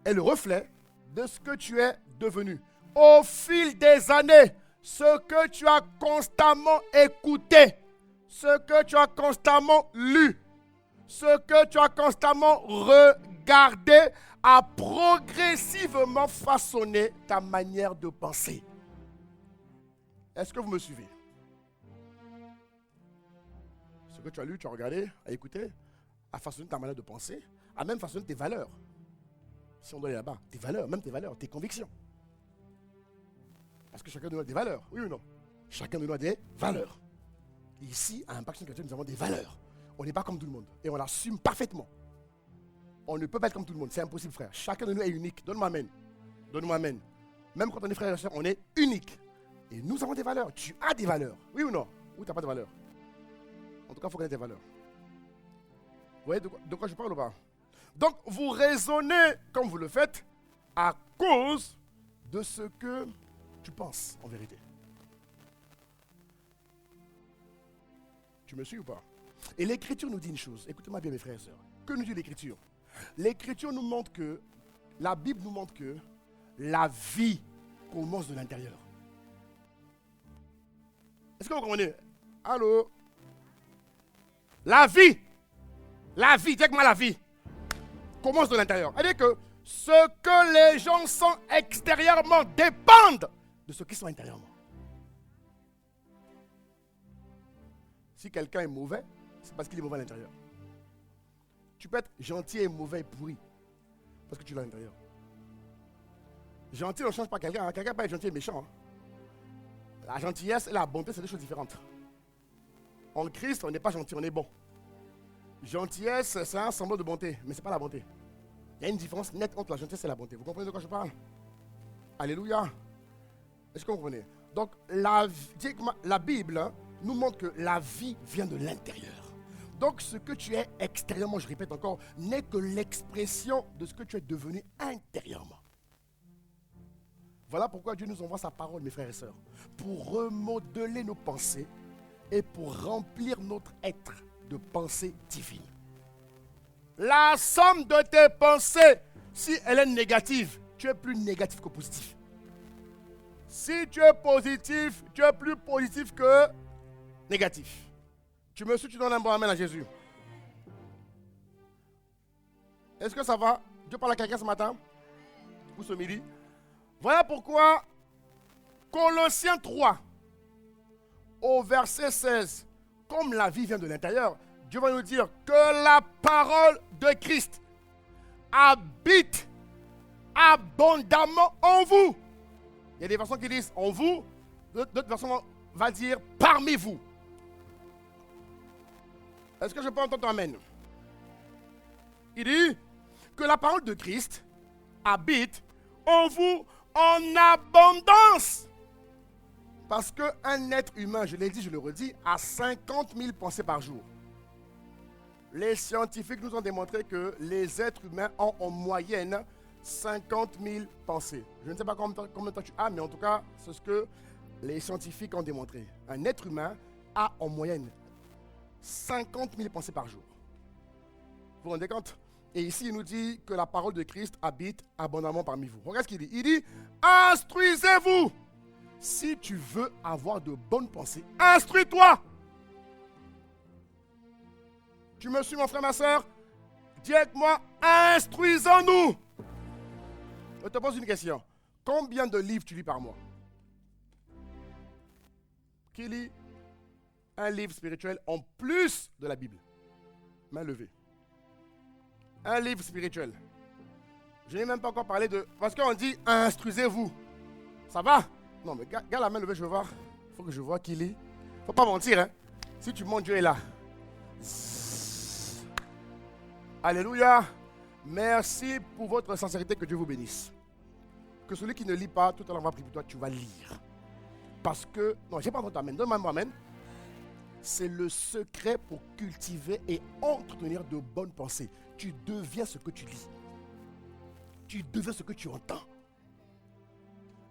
est le reflet de ce que tu es devenu. Au fil des années, ce que tu as constamment écouté, ce que tu as constamment lu, ce que tu as constamment regardé a progressivement façonné ta manière de penser. Est-ce que vous me suivez? Ce que tu as lu, tu as regardé, a écouté, a façonné ta manière de penser, a même façonné tes valeurs. Si on doit aller là-bas, tes valeurs, même tes valeurs, tes convictions. Parce que chacun de nous a des valeurs, oui ou non? Chacun de nous a des valeurs. Ici, à Impact Chrétien, nous avons des valeurs. On n'est pas comme tout le monde. Et on l'assume parfaitement. On ne peut pas être comme tout le monde. C'est impossible, frère. Chacun de nous est unique. Donne-moi amen. Donne-moi amen. Même quand on est frère et soeur, on est unique. Et nous avons des valeurs. Tu as des valeurs. Oui ou non? Ou tu n'as pas de valeurs? En tout cas, il faut connaître tes valeurs. Vous voyez de quoi je parle ou pas? Donc, vous raisonnez comme vous le faites à cause de ce que tu penses en vérité. Tu me suis ou pas? Et l'Écriture nous dit une chose. Écoutez-moi bien, mes frères et sœurs. Que nous dit l'Écriture? L'Écriture nous montre que, la Bible nous montre que la vie commence de l'intérieur. Est-ce que vous comprenez? Allô? La vie, dis-moi la vie, commence de l'intérieur. C'est-à-dire que ce que les gens sont extérieurement dépendent de ce qu'ils sont intérieurement. Si quelqu'un est mauvais, c'est parce qu'il est mauvais à l'intérieur. Tu peux être gentil et mauvais et pourri parce que tu l'as à l'intérieur. Gentil ne change pas quelqu'un. Quelqu'un peut être gentil et méchant. La gentillesse et la bonté, c'est deux choses différentes. En Christ, on n'est pas gentil, on est bon. Gentillesse, c'est un semblant de bonté, mais ce n'est pas la bonté. Il y a une différence nette entre la gentillesse et la bonté. Vous comprenez de quoi je parle? Alléluia. Est-ce que vous comprenez? Donc, la Bible nous montre que la vie vient de l'intérieur. Donc, ce que tu es extérieurement, je répète encore, n'est que l'expression de ce que tu es devenu intérieurement. Voilà pourquoi Dieu nous envoie sa parole, mes frères et sœurs, pour remodeler nos pensées et pour remplir notre être de pensées divines. La somme de tes pensées, si elle est négative, tu es plus négatif que positif. Si tu es positif, tu es plus positif que négatif. Tu me suis, tu donnes un bon amen à Jésus. Est-ce que ça va? Dieu parle à quelqu'un ce matin ou ce midi? Voilà pourquoi Colossiens 3, au verset 16, comme la vie vient de l'intérieur, Dieu va nous dire que la parole de Christ habite abondamment en vous. Il y a des versions qui disent en vous, d'autres versions vont dire parmi vous. Est-ce que je peux entendre ton amen? Il dit que la parole de Christ habite en vous en abondance. Parce qu'un être humain, je l'ai dit, je le redis, a 50 000 pensées par jour. Les scientifiques nous ont démontré que les êtres humains ont en moyenne 50 000 pensées. Je ne sais pas combien de temps tu as, mais en tout cas, c'est ce que les scientifiques ont démontré. Un être humain a en moyenne 50 000 pensées par jour. Vous vous rendez compte? Et ici, il nous dit que la parole de Christ habite abondamment parmi vous. Regarde ce qu'il dit. Il dit, instruisez-vous. Si tu veux avoir de bonnes pensées, instruis-toi. Tu me suis, mon frère, ma soeur? Dis avec moi, instruisons-nous. Je te pose une question. Combien de livres tu lis par mois? Qui lit un livre spirituel en plus de la Bible? Main levée. Un livre spirituel. Je n'ai même pas encore parlé de... Parce qu'on dit, instruisez-vous. Ça va? Non, mais garde la main levée, je veux voir. Il faut que je vois qui lit. Il ne faut pas mentir, hein. Si tu montes, Dieu est là. Alléluia. Merci pour votre sincérité, que Dieu vous bénisse. Que celui qui ne lit pas, tout à l'heure va prier pour toi, tu vas lire. Parce que... Non, je n'ai pas entendu amen. Donne-moi un amen. C'est le secret pour cultiver et entretenir de bonnes pensées. Tu deviens ce que tu lis. Tu deviens ce que tu entends.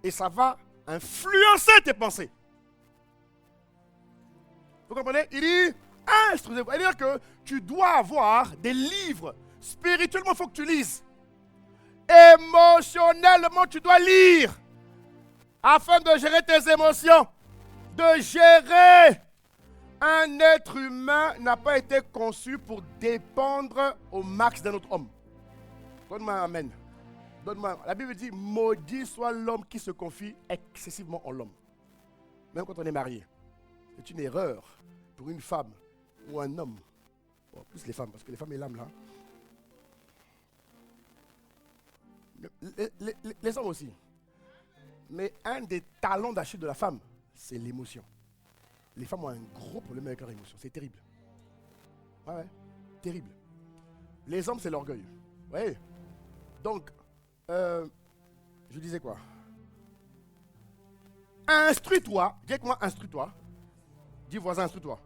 Et ça va influencer tes pensées. Vous comprenez? Il dit, instruisez-vous. C'est-à-dire que tu dois avoir des livres. Spirituellement, il faut que tu lises. Émotionnellement, tu dois lire. Afin de gérer tes émotions. De gérer. Un être humain n'a pas été conçu pour dépendre au max d'un autre homme. Donne-moi un amen. Donne-moi. La Bible dit, maudit soit l'homme qui se confie excessivement en l'homme. Même quand on est marié. C'est une erreur pour une femme ou un homme. Bon, plus les femmes, parce que les femmes et l'âme là. Les hommes aussi. Mais un des talents d'Achille de la femme, c'est l'émotion. Les femmes ont un gros problème avec leur émotion. C'est terrible. Ouais, terrible. Les hommes, c'est l'orgueil. Ouais. Donc, je disais quoi? Instruis-toi. Dis avec moi, instruis-toi. Dis voisin, instruis-toi.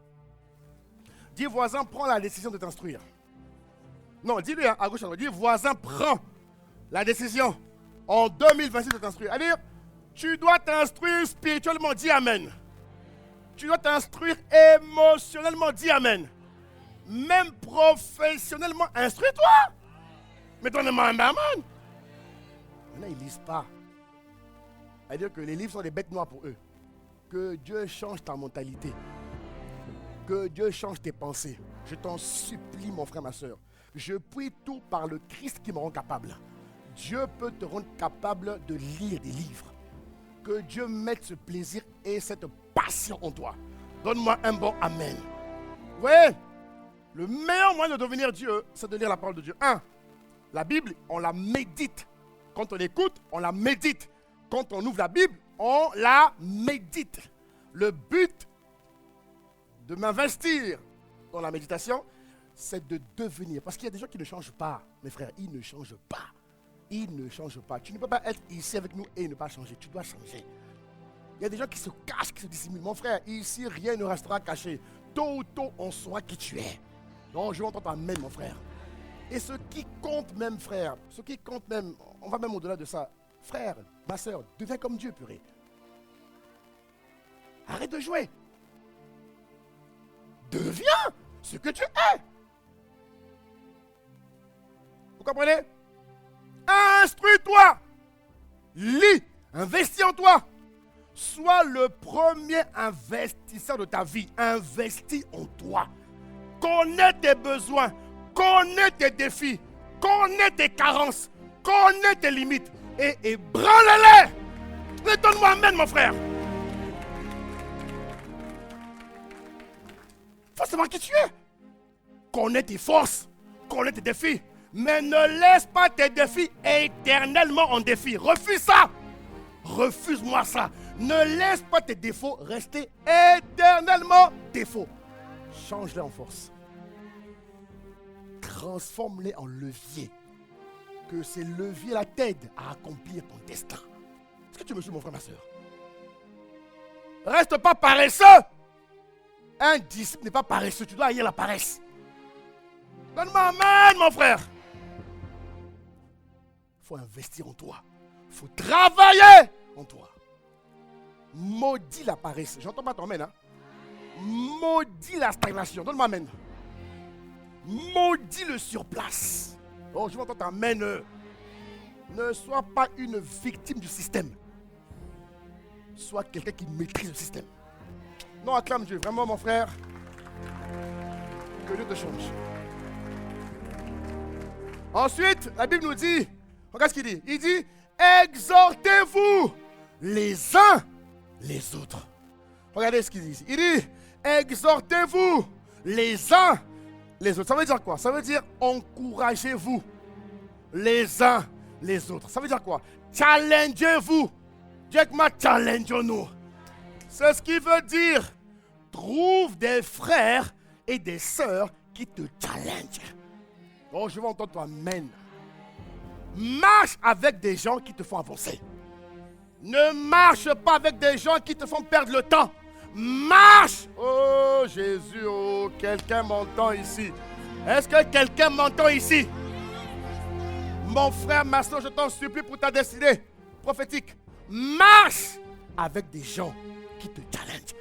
Dis voisin, prends la décision de t'instruire. Non, dis-lui hein, à gauche, à droite. Dis voisin, prends la décision en 2026 de t'instruire. C'est-à-dire, tu dois t'instruire spirituellement. Dis amen. Tu dois t'instruire émotionnellement. Dis amen. Même professionnellement, instruis-toi. Mais donne-moi un amen. Maintenant, ils ne lisent pas. C'est-à-dire que les livres sont des bêtes noires pour eux. Que Dieu change ta mentalité. Que Dieu change tes pensées. Je t'en supplie, mon frère, ma soeur. Je prie tout par le Christ qui me rend capable. Dieu peut te rendre capable de lire des livres. Que Dieu mette ce plaisir et cette passion en toi. Donne-moi un bon amen. Vous voyez, le meilleur moyen de devenir Dieu, c'est de lire la parole de Dieu. La Bible, on la médite. Quand on écoute, on la médite. Quand on ouvre la Bible, on la médite. Le but de m'investir dans la méditation, c'est de devenir. Parce qu'il y a des gens qui ne changent pas, mes frères. Ils ne changent pas. Ils ne changent pas. Tu ne peux pas être ici avec nous et ne pas changer. Tu dois changer. Il y a des gens qui se cachent, qui se dissimulent. Mon frère, ici, rien ne restera caché. Tôt ou tôt, on saura qui tu es. Non, je veux entendre ta main, mon frère. Et ce qui compte même, frère, ce qui compte même, on va même au-delà de ça. Frère, ma soeur, deviens comme Dieu, purée. Arrête de jouer. Deviens ce que tu es. Vous comprenez? Instruis-toi. Lis. Investis en toi. Sois le premier investisseur de ta vie. Investis en toi. Connais tes besoins. Connais tes défis. Connais tes carences. Connais tes limites. Et ébranle-les. Mais donne-moi amen, mon frère. Il faut savoir qui tu es. Connais tes forces. Connais tes défis. Mais ne laisse pas tes défis éternellement en défi. Refuse ça. Refuse-moi ça. Ne laisse pas tes défauts rester éternellement défauts. Change-les en force. Transforme-les en levier. Que ces leviers-là t'aident à accomplir ton destin. Est-ce que tu me suis, mon frère, ma soeur? Reste pas paresseux. Un disciple n'est pas paresseux. Tu dois haïr la paresse. Donne-moi amen, mon frère. Il faut investir en toi. Il faut travailler en toi. Maudis la paresse. J'entends pas ton amen. Hein? Maudis la stagnation. Donne-moi amen. Maudis le surplace. Oh, je veux entendre amen. Ne sois pas une victime du système. Sois quelqu'un qui maîtrise le système. Non, acclame Dieu. Vraiment, mon frère. Que Dieu te change. Ensuite, la Bible nous dit, regarde ce qu'il dit. Il dit, exhortez-vous les uns les autres. Regardez ce qu'il dit ici. Il dit, exhortez-vous les uns les autres. Ça veut dire quoi? Ça veut dire encouragez-vous les uns les autres. Ça veut dire quoi? Challengez-vous. Dieu m'a challenge nous. C'est ce qui veut dire. Trouve des frères et des sœurs qui te challengent. Oh, je veux entendre ton amen. Marche avec des gens qui te font avancer. Ne marche pas avec des gens qui te font perdre le temps. Marche. Oh Jésus, oh, quelqu'un m'entend ici. Est-ce que quelqu'un m'entend ici? Mon frère, ma soeur, je t'en supplie pour ta destinée prophétique. Marche avec des gens qui te challengent.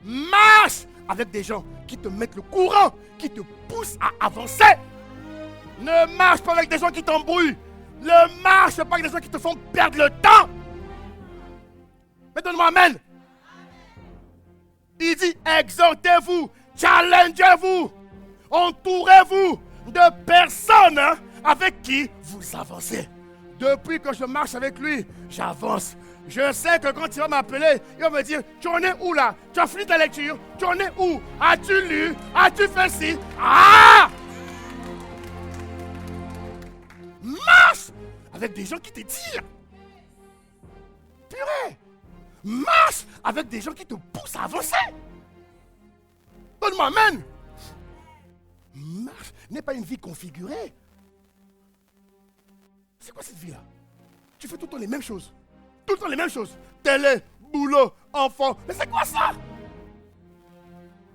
Marche avec des gens qui te mettent le courant, qui te poussent à avancer. Ne marche pas avec des gens qui t'embrouillent. Ne marche pas avec des gens qui te font perdre le temps. Mais donne-moi amen. Il dit exhortez-vous, challengez-vous, entourez-vous de personnes avec qui vous avancez. Depuis que je marche avec lui, j'avance. Je sais que quand il va m'appeler, il va me dire, tu en es où là? Tu as fini ta lecture? Tu en es où? As-tu lu? As-tu fait ci? Ah! Marche avec des gens qui te tirent. Purée. Marche avec des gens qui te poussent à avancer. Donne-moi amen. Marche n'est pas une vie configurée. C'est quoi cette vie-là? Tu fais tout le temps les mêmes choses. Tout le temps les mêmes choses. Télé, boulot, enfant. Mais c'est quoi ça?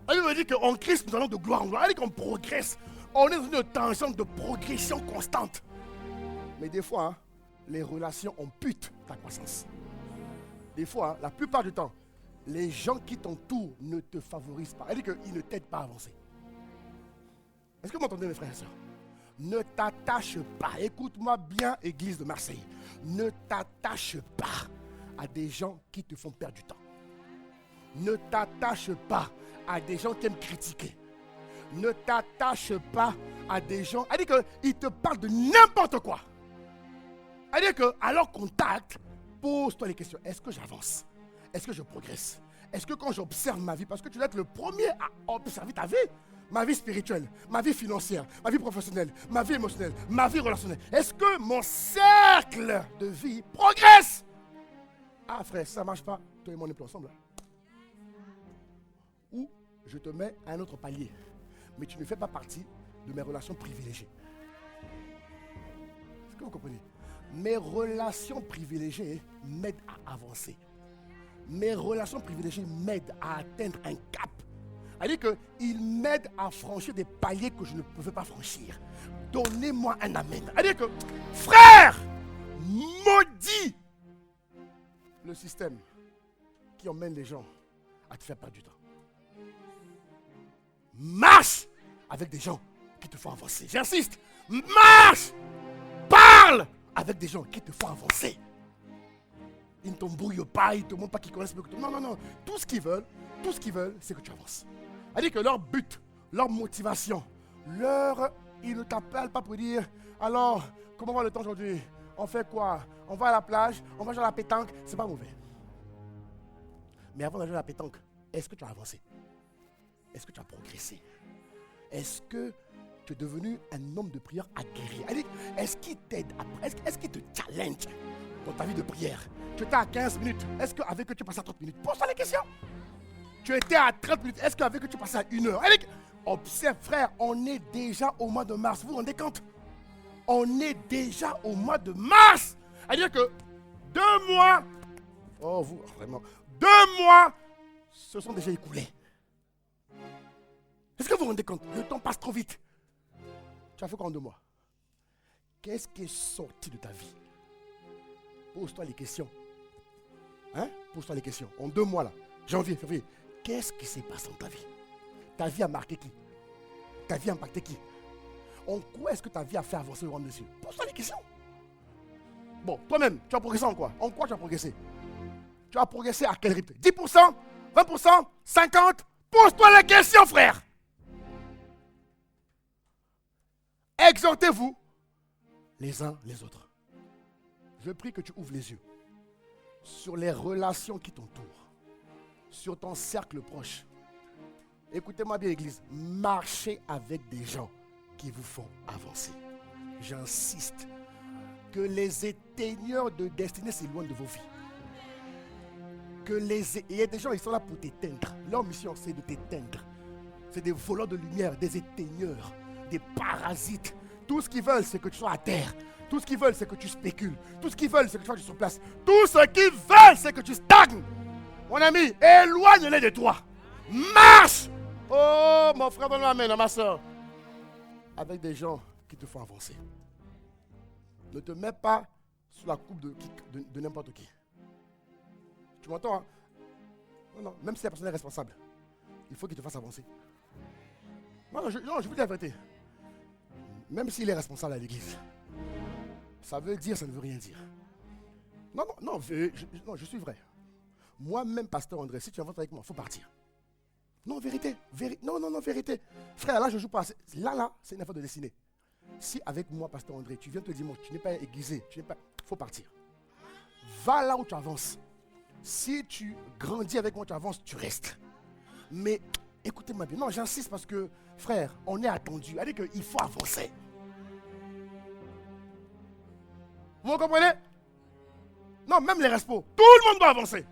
Elle me dit qu'en Christ, nous allons de gloire en gloire. Elle dit qu'on progresse. On est dans une tangente de progression constante. Mais des fois, hein, les relations amputent ta croissance. Des fois, hein, la plupart du temps, les gens qui t'entourent ne te favorisent pas. Elle dit qu'ils ne t'aident pas à avancer. Est-ce que vous m'entendez, mes frères et sœurs? Ne t'attache pas, écoute-moi bien, Église de Marseille. Ne t'attache pas à des gens qui te font perdre du temps. Ne t'attache pas à des gens qui aiment critiquer. Ne t'attache pas à des gens... Elle dit qu'ils te parlent de n'importe quoi. Elle dit qu'à leur contact, pose-toi les questions. Est-ce que j'avance? Est-ce que je progresse? Est-ce que quand j'observe ma vie, parce que tu dois être le premier à observer ta vie, ma vie spirituelle, ma vie financière, ma vie professionnelle, ma vie émotionnelle, ma vie relationnelle, est-ce que mon cercle de vie progresse? Ah frère, ça ne marche pas, toi et moi on est plus ensemble. Ou je te mets à un autre palier, mais tu ne fais pas partie de mes relations privilégiées. Est-ce que vous comprenez? Mes relations privilégiées m'aident à avancer. Mes relations privilégiées m'aident à atteindre un cap. C'est-à-dire qu'ils m'aident à franchir des paliers que je ne pouvais pas franchir. Donnez-moi un amen. C'est-à-dire que, frère, maudit le système qui emmène les gens à te faire perdre du temps. Marche avec des gens qui te font avancer. J'insiste. Marche. Parle avec des gens qui te font avancer. Ils ne t'embrouillent pas, ils ne te montrent pas qu'ils connaissent mieux que toi. Non, non, non. Tout ce qu'ils veulent, c'est que tu avances. C'est-à-dire que leur but, leur motivation, ils ne t'appellent pas pour dire, alors, comment va le temps aujourd'hui? On fait quoi? On va à la plage, on va jouer à la pétanque. C'est pas mauvais. Mais avant de jouer à la pétanque, est-ce que tu as avancé? Est-ce que tu as progressé? Est-ce que tu es devenu un homme de prière aguerri? Est-ce qu'il t'aide après? Est-ce qu'il te challenge dans ta vie de prière? Tu étais à 15 minutes. Est-ce qu'avec eux tu passes à 30 minutes? Pose-toi les questions. Tu étais à 30 minutes. Est-ce qu'avec eux tu passes à 1 heure? Observe, frère, on est déjà au mois de mars. Vous vous rendez compte? On est déjà au mois de mars. C'est-à-dire que 2 mois, oh vous, vraiment, 2 mois se sont déjà écoulés. Est-ce que vous vous rendez compte? Le temps passe trop vite. Tu as fait quoi en 2 mois? Qu'est-ce qui est sorti de ta vie? Pose-toi les questions. Hein? Pose-toi les questions. En 2 mois là, janvier, février, qu'est-ce qui s'est passé dans ta vie? Ta vie a marqué qui? Ta vie a impacté qui? En quoi est-ce que ta vie a fait avancer le royaume des cieux? Pose-toi des questions. Bon, toi-même, tu as progressé en quoi? En quoi tu as progressé? Tu as progressé à quel rythme? 10%? 20%? 50%? Pose-toi les questions, frère. Exhortez-vous les uns les autres. Je prie que tu ouvres les yeux sur les relations qui t'entourent, sur ton cercle proche. Écoutez-moi bien, Église. Marchez avec des gens qui vous font avancer. J'insiste. Que les éteigneurs de destinée s'éloignent de vos vies. Il y a des gens qui sont là pour t'éteindre. Leur mission, c'est de t'éteindre. C'est des voleurs de lumière, des éteigneurs, des parasites. Tout ce qu'ils veulent, c'est que tu sois à terre. Tout ce qu'ils veulent, c'est que tu spécules. Tout ce qu'ils veulent, c'est que tu sois sur place. Tout ce qu'ils veulent, c'est que tu stagnes. Mon ami, éloigne-les de toi. Marche! Oh, mon frère, donne-moi amen, ma soeur. Avec des gens qui te font avancer. Ne te mets pas sous la coupe de n'importe qui. Tu m'entends, hein? Non, même si la personne est responsable, il faut qu'il te fasse avancer. Non, je vous dis la vérité. Même s'il est responsable à l'église, ça veut dire, ça ne veut rien dire. Non, je suis vrai. Moi-même, pasteur André, si tu avances avec moi, il faut partir. Non, vérité. Non, vérité. Frère, là, je joue pas. Là, c'est une affaire de destinée. Si avec moi, pasteur André, tu viens te dire, tu n'es pas aiguisé, il faut partir. Va là où tu avances. Si tu grandis avec moi, tu avances, tu restes. Mais écoutez-moi bien. Non, j'insiste parce que, frère, on est attendu. C'est-à-dire qu'il faut avancer. Vous comprenez? Non, même les respos. Tout le monde doit avancer.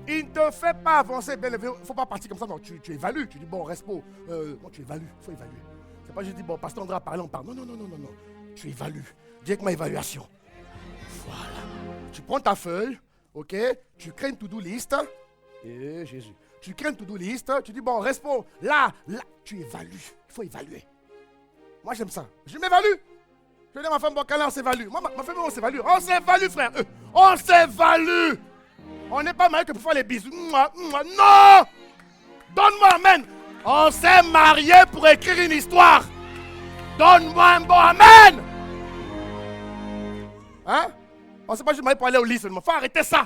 Il ne te fait pas avancer. Il ne faut pas partir comme ça. Non, tu évalues. Tu dis, bon, respo. Non, tu évalues. Il faut évaluer. C'est pas juste dire, bon, pasteur André a parlé, on parle. Non. Tu évalues. Dis avec ma évaluation. Voilà. Tu prends ta feuille. Ok, tu crées une to-do list. Et Jésus. Tu crées une to-do list. Tu dis, bon, respo. Là. Tu évalues. Il faut évaluer. Moi, j'aime ça. Je m'évalue. Je dis à ma femme, bon, quand on s'évalue. Moi, ma femme, on s'évalue. On s'évalue, frère. On s'évalue. On n'est pas marié que pour faire les bisous. Non. Donne-moi amen. On s'est marié pour écrire une histoire. Donne-moi un bon amen. Hein? On ne s'est pas juste marié pour aller au lit seulement. Faut arrêter ça.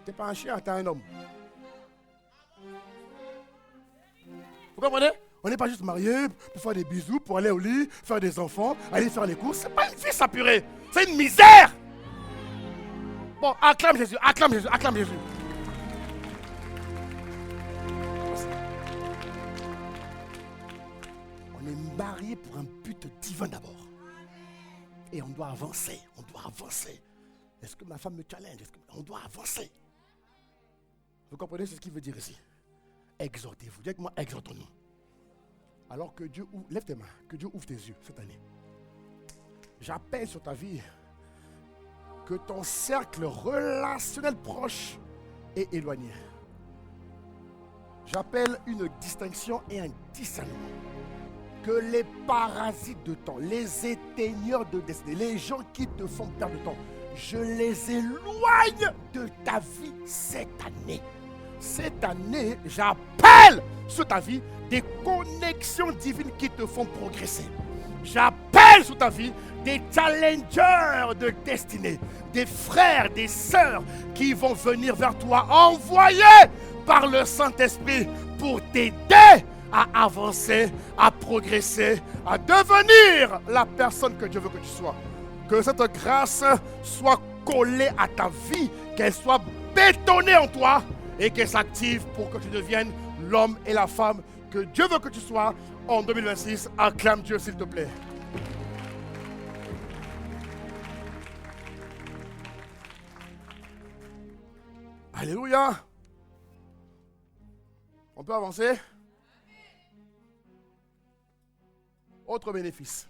T'es pas un chien, t'es un homme. Vous comprenez? On n'est pas juste marié pour faire des bisous, pour aller au lit, faire des enfants, aller faire les courses. C'est pas une vie, ça, purée. C'est une misère. Bon, acclame Jésus, acclame Jésus, acclame Jésus. On est marié pour un but divin d'abord. Et on doit avancer, Est-ce que ma femme me challenge? On doit avancer. Vous comprenez ce qu'il veut dire ici? Exhortez-vous. Dis avec moi, exhortons-nous. Alors que Dieu ouvre, lève tes mains, que Dieu ouvre tes yeux cette année. J'appelle sur ta vie que ton cercle relationnel proche est éloigné. J'appelle une distinction et un discernement. Que les parasites de temps, les éteigneurs de destinée, les gens qui te font perdre de temps, je les éloigne de ta vie cette année. Cette année, j'appelle sur ta vie des connexions divines qui te font progresser. J'appelle sur ta vie des challengers de destinée, des frères, des sœurs qui vont venir vers toi, envoyés par le Saint-Esprit pour t'aider à avancer, à progresser, à devenir la personne que Dieu veut que tu sois. Que cette grâce soit collée à ta vie, qu'elle soit bétonnée en toi et qu'elle s'active pour que tu deviennes l'homme et la femme que Dieu veut que tu sois en 2026. Acclame Dieu, s'il te plaît. Alléluia. On peut avancer? Autre bénéfice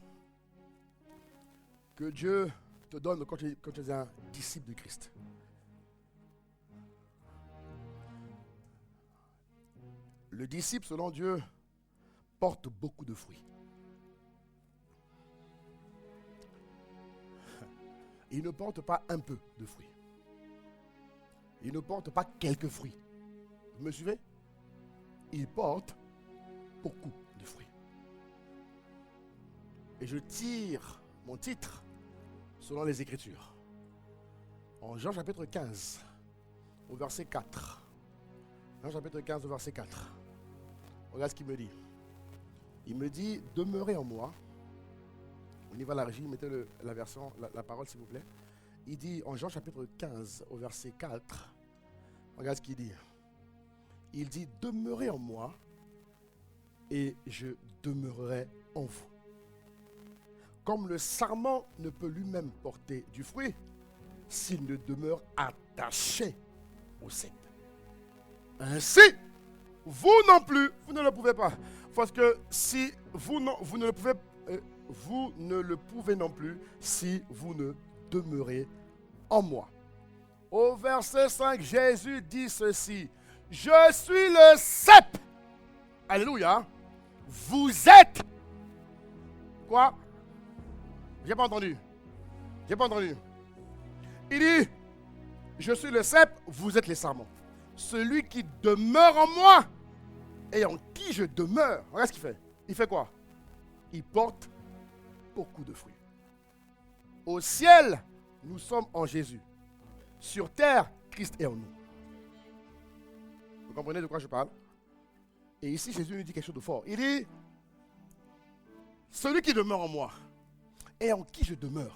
que Dieu te donne quand tu es un disciple de Christ. Le disciple, selon Dieu, porte beaucoup de fruits. Il ne porte pas un peu de fruits. Il ne porte pas quelques fruits. Vous me suivez? Il porte beaucoup de fruits. Et je tire mon titre selon les Écritures. En Jean chapitre 15, au verset 4. Jean chapitre 15, au verset 4. Regarde ce qu'il me dit. Il me dit, demeurez en moi. On y va à la régie, mettez la version, la parole s'il vous plaît. Il dit en Jean chapitre 15 au verset 4, regarde ce qu'il dit. Il dit, demeurez en moi et je demeurerai en vous. Comme le sarment ne peut lui-même porter du fruit s'il ne demeure attaché au cep. Ainsi, vous non plus, vous ne le pouvez pas. Parce que si vous ne le pouvez non plus si vous ne demeurez en moi. Au verset 5, Jésus dit ceci. Je suis le cep. Alléluia. Vous êtes. Quoi? J'ai pas entendu. Il dit, je suis le cep, vous êtes les sarments. Celui qui demeure en moi et en qui je demeure. Regarde ce qu'il fait. Il fait quoi? Il porte beaucoup de fruits. Au ciel, nous sommes en Jésus. Sur terre, Christ est en nous. Vous comprenez de quoi je parle? Et ici, Jésus nous dit quelque chose de fort. Il dit, celui qui demeure en moi et en qui je demeure,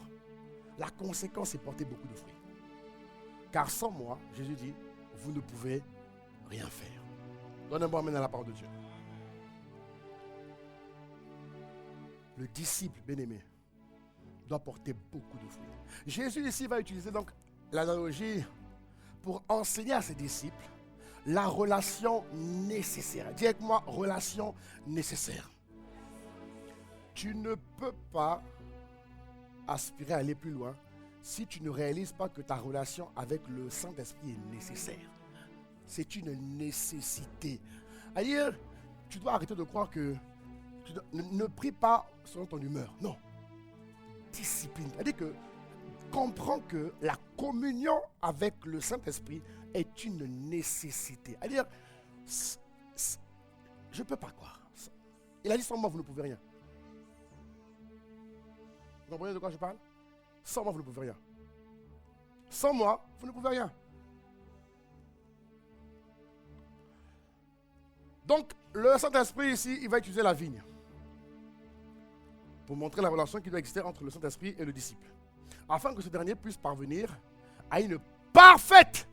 la conséquence, c'est porter beaucoup de fruits. Car sans moi, Jésus dit, vous ne pouvez rien faire. Donnez-moi maintenant la parole de Dieu. Le disciple bien-aimé doit porter beaucoup de fruits. Jésus ici va utiliser donc l'analogie pour enseigner à ses disciples la relation nécessaire. Dis avec moi, relation nécessaire. Tu ne peux pas aspirer à aller plus loin si tu ne réalises pas que ta relation avec le Saint-Esprit est nécessaire. C'est une nécessité. C'est-à-dire, tu dois arrêter de croire que ne prie pas selon ton humeur. Non. Discipline. C'est-à-dire que comprends que la communion avec le Saint-Esprit est une nécessité. C'est-à-dire, je ne peux pas croire. Il a dit sans moi, vous ne pouvez rien. Vous comprenez de quoi je parle? Sans moi, vous ne pouvez rien. Sans moi, vous ne pouvez rien. Donc, le Saint-Esprit ici, il va utiliser la vigne pour montrer la relation qui doit exister entre le Saint-Esprit et le disciple, afin que ce dernier puisse parvenir à une parfaite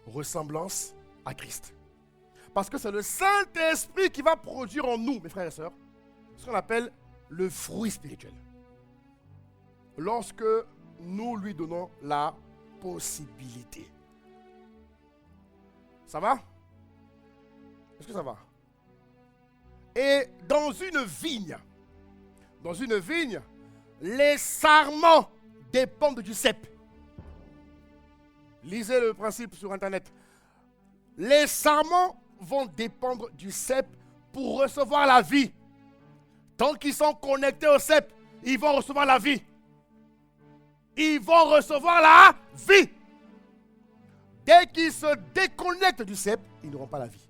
ressemblance à Christ. Parce que c'est le Saint-Esprit qui va produire en nous, mes frères et sœurs, ce qu'on appelle le fruit spirituel. Lorsque nous lui donnons la possibilité. Ça va? Est-ce que ça va? Et dans une vigne, les sarments dépendent du cep. Lisez le principe sur Internet. Les sarments vont dépendre du cep pour recevoir la vie. Tant qu'ils sont connectés au cep, ils vont recevoir la vie. Ils vont recevoir la vie. Dès qu'ils se déconnectent du cep, ils n'auront pas la vie.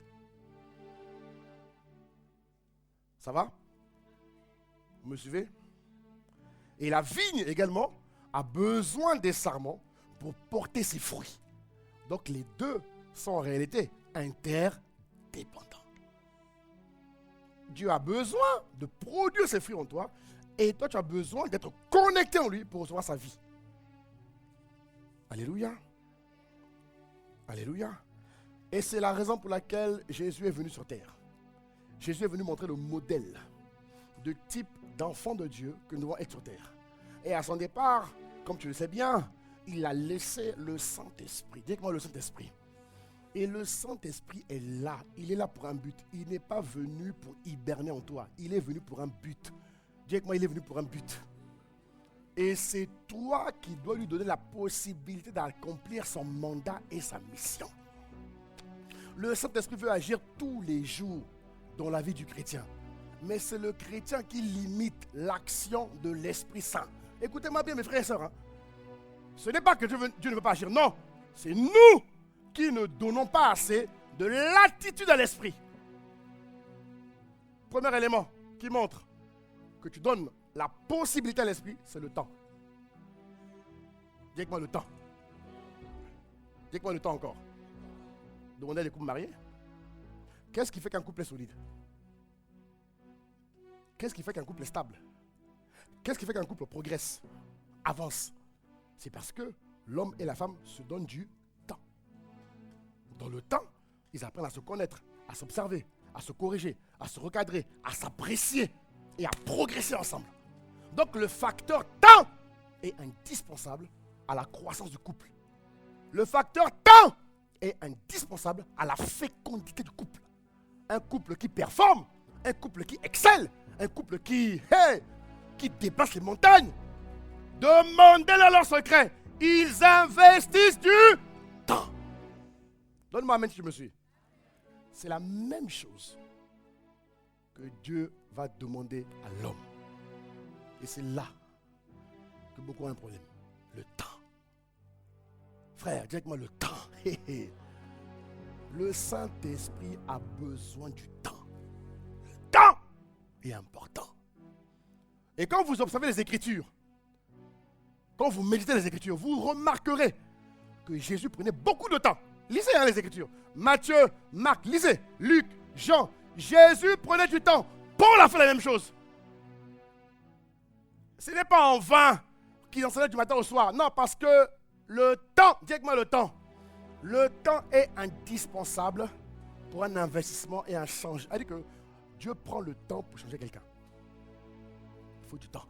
Ça va? Vous me suivez? Et la vigne également a besoin des sarments pour porter ses fruits. Donc les deux sont en réalité interdépendants. Dieu a besoin de produire ses fruits en toi et toi tu as besoin d'être connecté en lui pour recevoir sa vie. Alléluia. Alléluia. Et c'est la raison pour laquelle Jésus est venu sur terre. Jésus est venu montrer le modèle de type d'enfant de Dieu que nous devons être sur terre. Et à son départ, comme tu le sais bien, il a laissé le Saint-Esprit. Dis-moi le Saint-Esprit. Et le Saint-Esprit est là. Il est là pour un but. Il n'est pas venu pour hiberner en toi. Il est venu pour un but. Dis-moi, il est venu pour un but. Et c'est toi qui dois lui donner la possibilité d'accomplir son mandat et sa mission. Le Saint-Esprit veut agir tous les jours dans la vie du chrétien. Mais c'est le chrétien qui limite l'action de l'Esprit Saint. Écoutez-moi bien, mes frères et sœurs. Hein. Ce n'est pas que Dieu ne veut pas agir. Non, c'est nous qui ne donnons pas assez de latitude à l'Esprit. Premier élément qui montre que tu donnes la possibilité à l'esprit, c'est le temps. Dis avec moi le temps. Dis avec moi le temps encore. Demandez à des couples mariés. Qu'est-ce qui fait qu'un couple est solide? Qu'est-ce qui fait qu'un couple est stable? Qu'est-ce qui fait qu'un couple progresse, avance? C'est parce que l'homme et la femme se donnent du temps. Dans le temps, ils apprennent à se connaître, à s'observer, à se corriger, à se recadrer, à s'apprécier et à progresser ensemble. Donc le facteur temps est indispensable à la croissance du couple. Le facteur temps est indispensable à la fécondité du couple. Un couple qui performe, un couple qui excelle, un couple qui dépasse les montagnes. Demandez-leur leur secret. Ils investissent du temps. Donne-moi un si tu me suis. C'est la même chose que Dieu va demander à l'homme. Et c'est là que beaucoup ont un problème. Le temps. Frère, dis avec moi le temps. Le Saint-Esprit a besoin du temps. Le temps est important. Et quand vous observez les Écritures, quand vous méditez les Écritures, vous remarquerez que Jésus prenait beaucoup de temps. Lisez les Écritures. Matthieu, Marc, lisez. Luc, Jean. Jésus prenait du temps. Paul a fait la même chose. Ce n'est pas en vain qu'il enseignait du matin au soir. Non, parce que le temps, dis avec moi le temps. Le temps est indispensable pour un investissement et un changement. C'est-à-dire que Dieu prend le temps pour changer quelqu'un. Il faut du temps.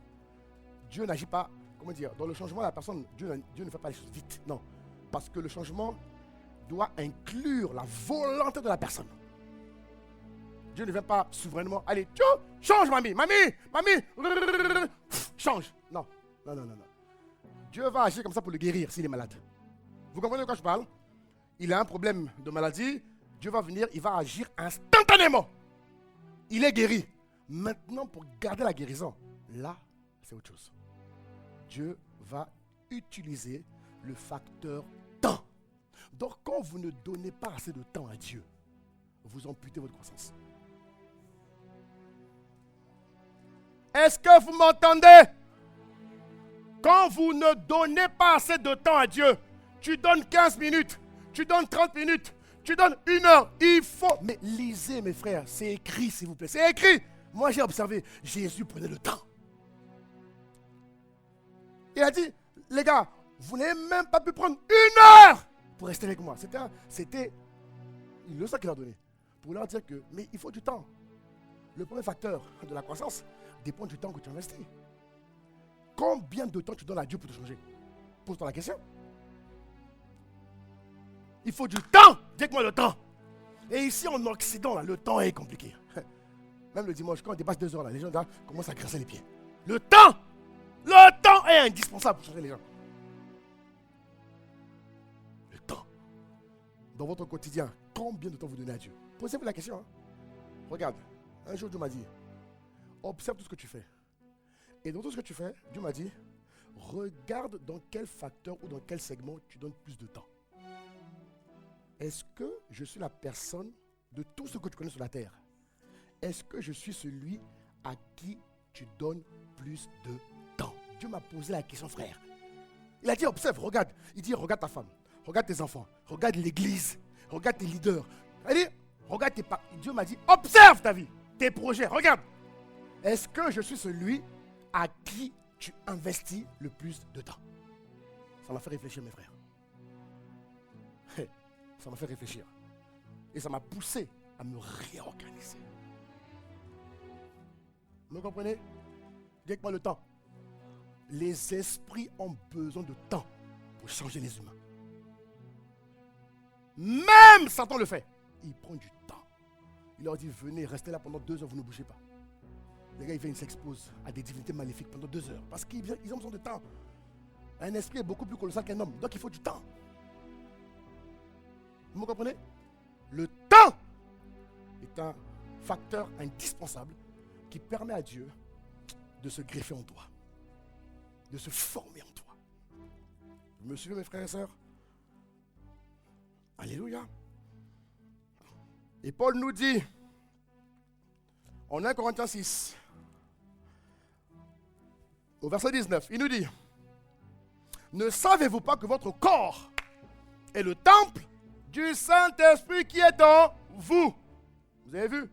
Dieu n'agit pas, comment dire, dans le changement de la personne, Dieu ne fait pas les choses vite. Non. Parce que le changement doit inclure la volonté de la personne. Dieu ne vient pas souverainement. Allez, change mamie, change. Non. Dieu va agir comme ça pour le guérir s'il est malade. Vous comprenez de quoi je parle? Il a un problème de maladie, Dieu va venir, il va agir instantanément. Il est guéri. Maintenant, pour garder la guérison, là, c'est autre chose. Dieu va utiliser le facteur temps. Donc, quand vous ne donnez pas assez de temps à Dieu, vous amputez votre croissance. Est-ce que vous m'entendez? Quand vous ne donnez pas assez de temps à Dieu, tu donnes 15 minutes, tu donnes 30 minutes, tu donnes 1 heure, il faut... Mais lisez mes frères, c'est écrit s'il vous plaît, c'est écrit. Moi j'ai observé, Jésus prenait le temps. Il a dit, les gars, vous n'avez même pas pu prendre 1 heure pour rester avec moi. C'était le leçon qu'il leur a donné. Pour leur dire que, mais il faut du temps. Le premier facteur de la croissance dépend du temps que tu investis. Combien de temps tu donnes à Dieu pour te changer? Pose-toi la question. Il faut du temps. Dis-moi le temps. Et ici en Occident, là, le temps est compliqué. Même le dimanche, quand on dépasse 2 heures, là, les gens là, commencent à grincer les pieds. Le temps est indispensable pour changer les gens. Le temps. Dans votre quotidien, combien de temps vous donnez à Dieu? Posez-vous la question. Hein? Regarde, un jour Dieu m'a dit, observe tout ce que tu fais. Et dans tout ce que tu fais, Dieu m'a dit, regarde dans quel facteur ou dans quel segment tu donnes plus de temps. Est-ce que je suis la personne de tout ce que tu connais sur la terre? Est-ce que je suis celui à qui tu donnes plus de temps? Dieu m'a posé la question, frère. Il a dit, observe, regarde. Il dit, regarde ta femme, regarde tes enfants, regarde l'église, regarde tes leaders. Il dit, regarde tes parents. Dieu m'a dit, observe ta vie, tes projets, regarde. Est-ce que je suis celui à qui tu investis le plus de temps? Ça m'a fait réfléchir, mes frères. Ça m'a fait réfléchir. Et ça m'a poussé à me réorganiser. Vous me comprenez? Dis avec moi le temps. Les esprits ont besoin de temps pour changer les humains. Même Satan le fait. Il prend du temps. Il leur dit, venez, restez là pendant 2 heures, vous ne bougez pas. Les gars, ils viennent, ils s'exposent à des divinités maléfiques pendant 2 heures. Parce qu'ils ont besoin de temps. Un esprit est beaucoup plus colossal qu'un homme. Donc il faut du temps. Vous me comprenez? Le temps est un facteur indispensable qui permet à Dieu de se greffer en toi. De se former en toi. Vous me suivez, mes frères et sœurs? Alléluia. Et Paul nous dit, en 1 Corinthiens 6, au verset 19, il nous dit, ne savez-vous pas que votre corps est le temple du Saint-Esprit qui est en vous? Vous avez vu?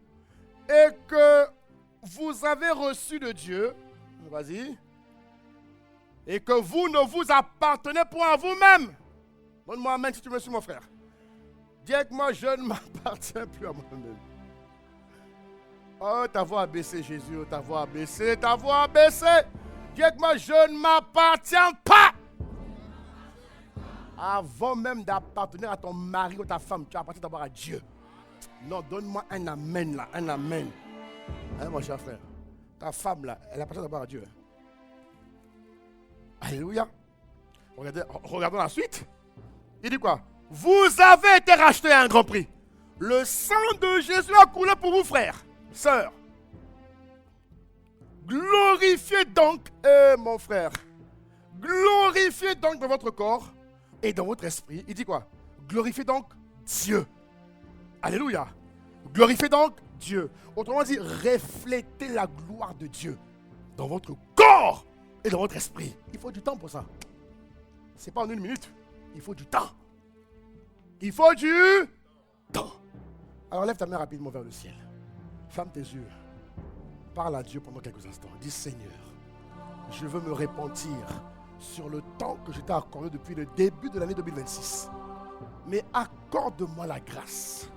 Et que vous avez reçu de Dieu, vas-y, et que vous ne vous appartenez point à vous-même. Donne-moi amen si tu me suis, mon frère. Dis avec moi, je ne m'appartiens plus à moi-même. Oh, ta voix a baissé, Jésus, ta voix a baissé, ta voix a baissé. Dis avec moi, je ne m'appartiens pas. Avant même d'appartenir à ton mari ou ta femme, tu appartiens d'abord à Dieu. Non, donne-moi un amen là, un amen. Hein, mon cher frère, ta femme là, elle appartient d'abord à Dieu. Alléluia. Regardons la suite. Il dit quoi? Vous avez été rachetés à un grand prix. Le sang de Jésus a coulé pour vous, frères, sœurs. Glorifiez donc, mon frère, glorifiez donc dans votre corps et dans votre esprit. Il dit quoi? Glorifiez donc Dieu. Alléluia. Glorifiez donc Dieu. Autrement dit, reflétez la gloire de Dieu dans votre corps et dans votre esprit. Il faut du temps pour ça. Ce n'est pas en une minute. Il faut du temps. Il faut du temps. Alors lève ta main rapidement vers le ciel. Ferme tes yeux. Parle à Dieu pendant quelques instants. Dis, Seigneur, je veux me repentir sur le temps que je t'ai accordé depuis le début de l'année 2026. Mais accorde-moi la grâce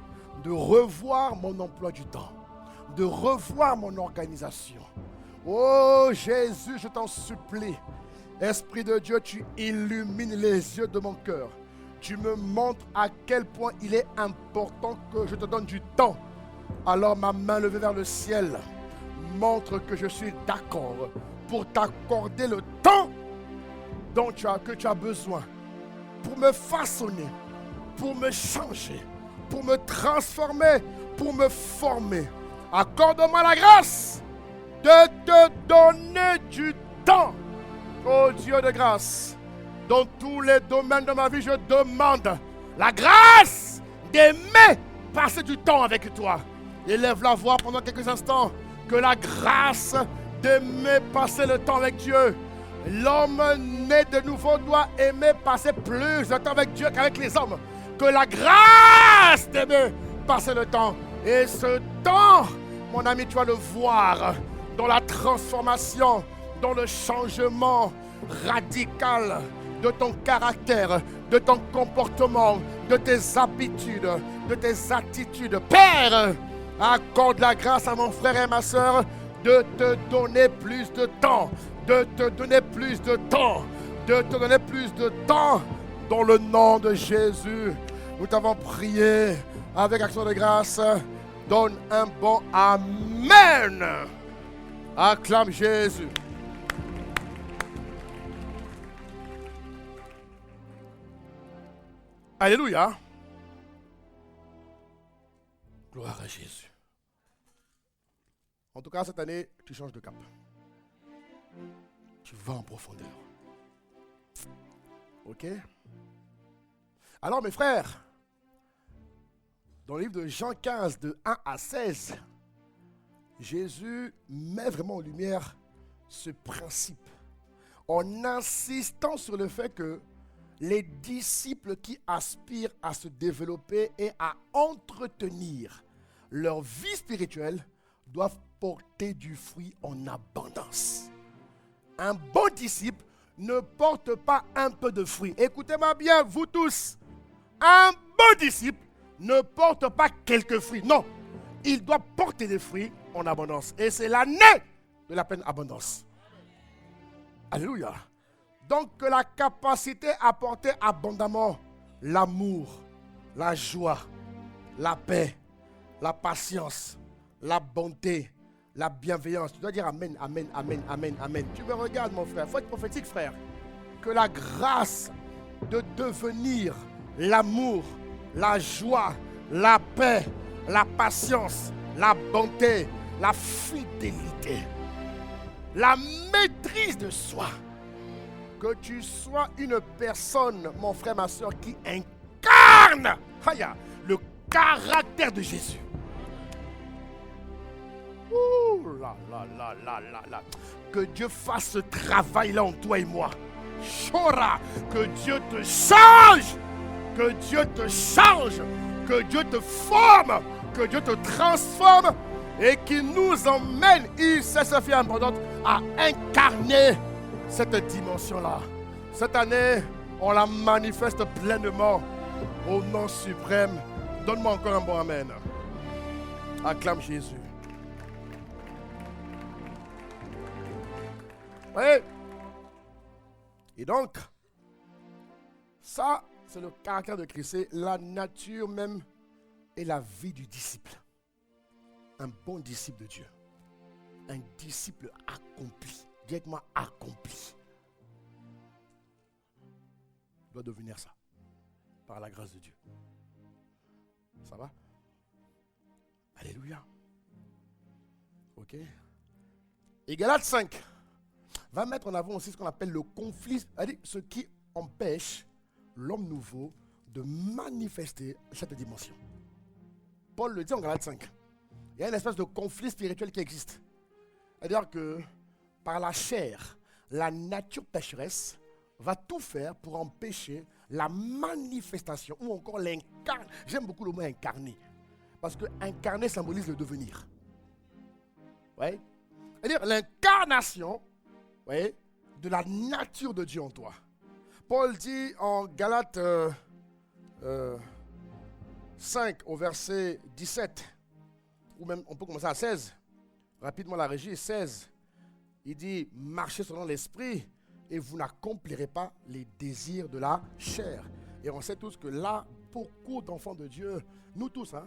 de revoir mon emploi du temps, de revoir mon organisation. Oh Jésus, je t'en supplie. Esprit de Dieu, tu illumines les yeux de mon cœur. Tu me montres à quel point il est important que je te donne du temps. Alors ma main levée vers le ciel montre que je suis d'accord pour t'accorder le temps dont que tu as besoin pour me façonner, pour me changer, pour me transformer, pour me former. Accorde-moi la grâce de te donner du temps. Oh Dieu de grâce, dans tous les domaines de ma vie, je demande la grâce d'aimer passer du temps avec toi. Élève la voix pendant quelques instants. Que la grâce d'aimer passer le temps avec Dieu. L'homme né de nouveau doit aimer passer plus de temps avec Dieu qu'avec les hommes. Que la grâce d'aimer passer le temps. Et ce temps, mon ami, tu vas le voir dans la transformation, dans le changement radical de ton caractère, de ton comportement, de tes habitudes, de tes attitudes. Père, accorde la grâce à mon frère et ma soeur de te donner plus de temps, de te donner plus de temps, de te donner plus de temps dans le nom de Jésus. Nous t'avons prié avec action de grâce. Donne un bon Amen. Acclame Jésus. Alléluia. Gloire à Jésus. En tout cas, cette année, tu changes de cap. Tu vas en profondeur. Ok? Alors, mes frères, dans le livre de Jean 15, de 1 à 16, Jésus met vraiment en lumière ce principe en insistant sur le fait que les disciples qui aspirent à se développer et à entretenir leur vie spirituelle doivent porter du fruit en abondance. Un bon disciple ne porte pas un peu de fruit. Écoutez-moi bien, vous tous. Un bon disciple ne porte pas quelques fruits. Non, il doit porter des fruits en abondance. Et c'est l'année de la pleine abondance. Alléluia. Donc, que la capacité à porter abondamment l'amour, la joie, la paix, la patience, la bonté, la bienveillance. Tu dois dire Amen, Amen, Amen, Amen, Amen. Tu me regardes, mon frère. Il faut être prophétique, frère. Que la grâce de devenir l'amour, la joie, la paix, la patience, la bonté, la fidélité, la maîtrise de soi. Que tu sois une personne, mon frère, ma soeur, qui incarne le caractère de Jésus. Ouh. Ouh là là là là là là. Que Dieu fasse ce travail-là en toi et moi. Chora. Que Dieu te change. Que Dieu te change. Que Dieu te forme. Que Dieu te transforme. Et qu'il nous emmène, il sait se faire importante, à incarner cette dimension-là. Cette année, on la manifeste pleinement au nom suprême. Donne-moi encore un bon amen. Acclame Jésus. Oui. Et donc, ça, c'est le caractère de Christ. C'est la nature même et la vie du disciple. Un bon disciple de Dieu. Un disciple accompli. Directement accompli. Doit devenir ça. Par la grâce de Dieu. Ça va? Alléluia. Ok. Et Galates 5 va mettre en avant aussi ce qu'on appelle le conflit, c'est-à-dire ce qui empêche l'homme nouveau de manifester cette dimension. Paul le dit en Galates 5. Il y a une espèce de conflit spirituel qui existe. C'est-à-dire que par la chair, la nature pécheresse va tout faire pour empêcher la manifestation ou encore l'incarner. J'aime beaucoup le mot incarner. Parce que incarner symbolise le devenir. Ouais. C'est-à-dire l'incarnation, ouais, de la nature de Dieu en toi. Paul dit en Galates 5 au verset 17, ou même on peut commencer à 16, rapidement la régie, 16, il dit, marchez selon l'esprit et vous n'accomplirez pas les désirs de la chair. Et on sait tous que là, beaucoup d'enfants de Dieu, nous tous, hein,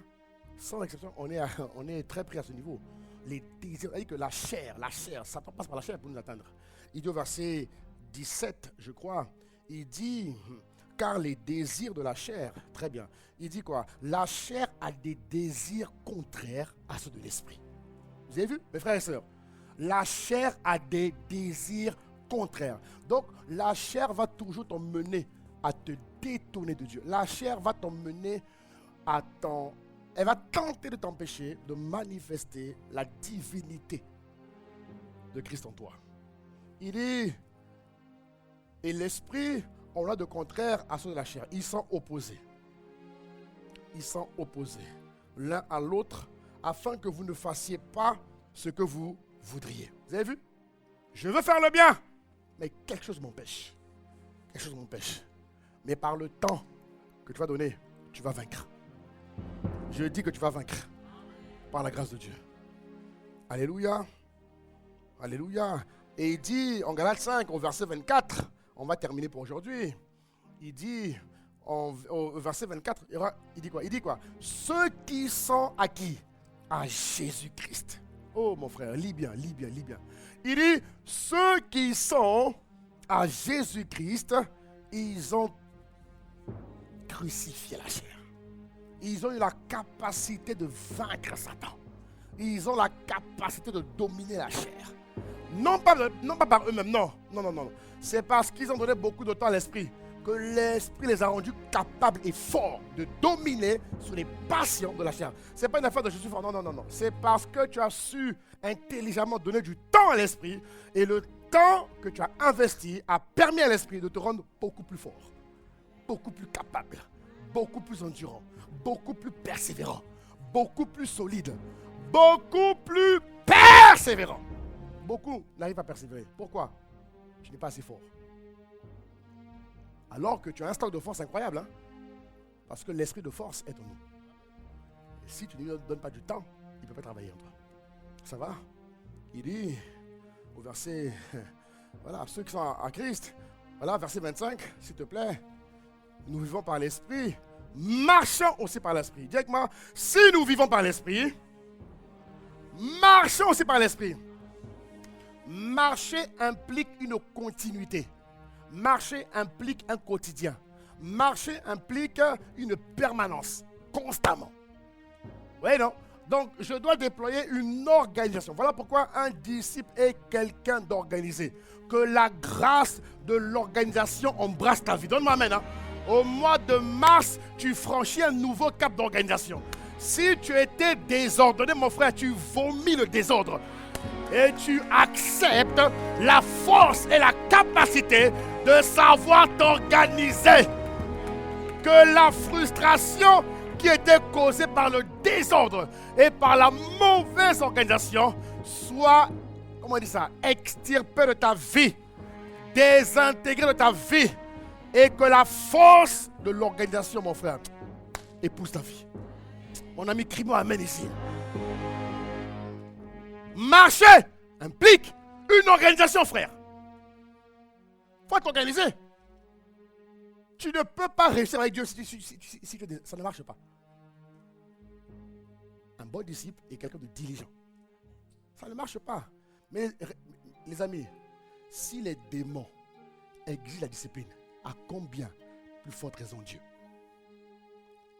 sans exception, on est très pris à ce niveau. Les désirs, c'est-à-dire que la chair, ça passe par la chair pour nous atteindre. Il dit au verset 17, je crois, il dit, car les désirs de la chair, très bien, il dit quoi? La chair a des désirs contraires à ceux de l'esprit. Vous avez vu, mes frères et sœurs? La chair a des désirs contraires. Donc, la chair va toujours t'emmener à te détourner de Dieu. La chair va t'emmener à elle va tenter de t'empêcher de manifester la divinité de Christ en toi. Il dit, et l'esprit, on a de contraire à ceux de la chair. Ils sont opposés. Ils sont opposés l'un à l'autre afin que vous ne fassiez pas ce que vous voudriez. Vous avez vu? Je veux faire le bien, mais quelque chose m'empêche. Quelque chose m'empêche. Mais par le temps que tu vas donner, tu vas vaincre. Je dis que tu vas vaincre par la grâce de Dieu. Alléluia. Alléluia. Et il dit en Galates 5, au verset 24, on va terminer pour aujourd'hui. Il dit, au verset 24, il dit quoi? Il dit quoi? Ceux qui sont à qui? À Jésus-Christ. Oh mon frère, lis bien, lis bien, lis bien. Il dit, ceux qui sont à Jésus-Christ, ils ont crucifié la chair. Ils ont eu la capacité de vaincre Satan. Ils ont la capacité de dominer la chair. Non pas par eux-mêmes, non. C'est parce qu'ils ont donné beaucoup de temps à l'esprit que l'esprit les a rendus capables et forts de dominer sur les passions de la chair. Ce n'est pas une affaire de je suis fort, non. C'est parce que tu as su intelligemment donner du temps à l'esprit et le temps que tu as investi a permis à l'esprit de te rendre beaucoup plus fort, beaucoup plus capable, beaucoup plus endurant, beaucoup plus persévérant, beaucoup plus solide, beaucoup plus persévérant. Beaucoup n'arrivent pas à persévérer. Pourquoi? Tu n'es pas assez fort. Alors que tu as un stock de force incroyable. Hein? Parce que l'esprit de force est en nous. Et si tu ne lui donnes pas du temps, il ne peut pas travailler en toi. Ça va? Il dit au verset, voilà, ceux qui sont à Christ, voilà, verset 25, s'il te plaît, nous vivons par l'esprit, marchons aussi par l'esprit. Dis avec moi, si nous vivons par l'esprit, marchons aussi par l'esprit. Marcher implique une continuité. Marcher implique un quotidien. Marcher implique une permanence, constamment. Oui, non? Donc, je dois déployer une organisation. Voilà pourquoi un disciple est quelqu'un d'organisé. Que la grâce de l'organisation embrasse ta vie. Donne-moi amen. Hein? Au mois de mars, tu franchis un nouveau cap d'organisation. Si tu étais désordonné, mon frère, tu vomis le désordre. et tu acceptes la force et la capacité de savoir t'organiser. Que la frustration qui était causée par le désordre et par la mauvaise organisation soit, comment on dit ça, extirpée de ta vie, désintégrée de ta vie, et que la force de l'organisation, mon frère, épouse ta vie. Mon ami, crie-moi amen ici. Marcher implique une organisation, frère. Il faut t'organiser. Tu ne peux pas réussir avec Dieu si ça ne marche pas. Un bon disciple est quelqu'un de diligent. Ça ne marche pas. Mais les amis, si les démons exigent la discipline, à combien plus forte raison Dieu?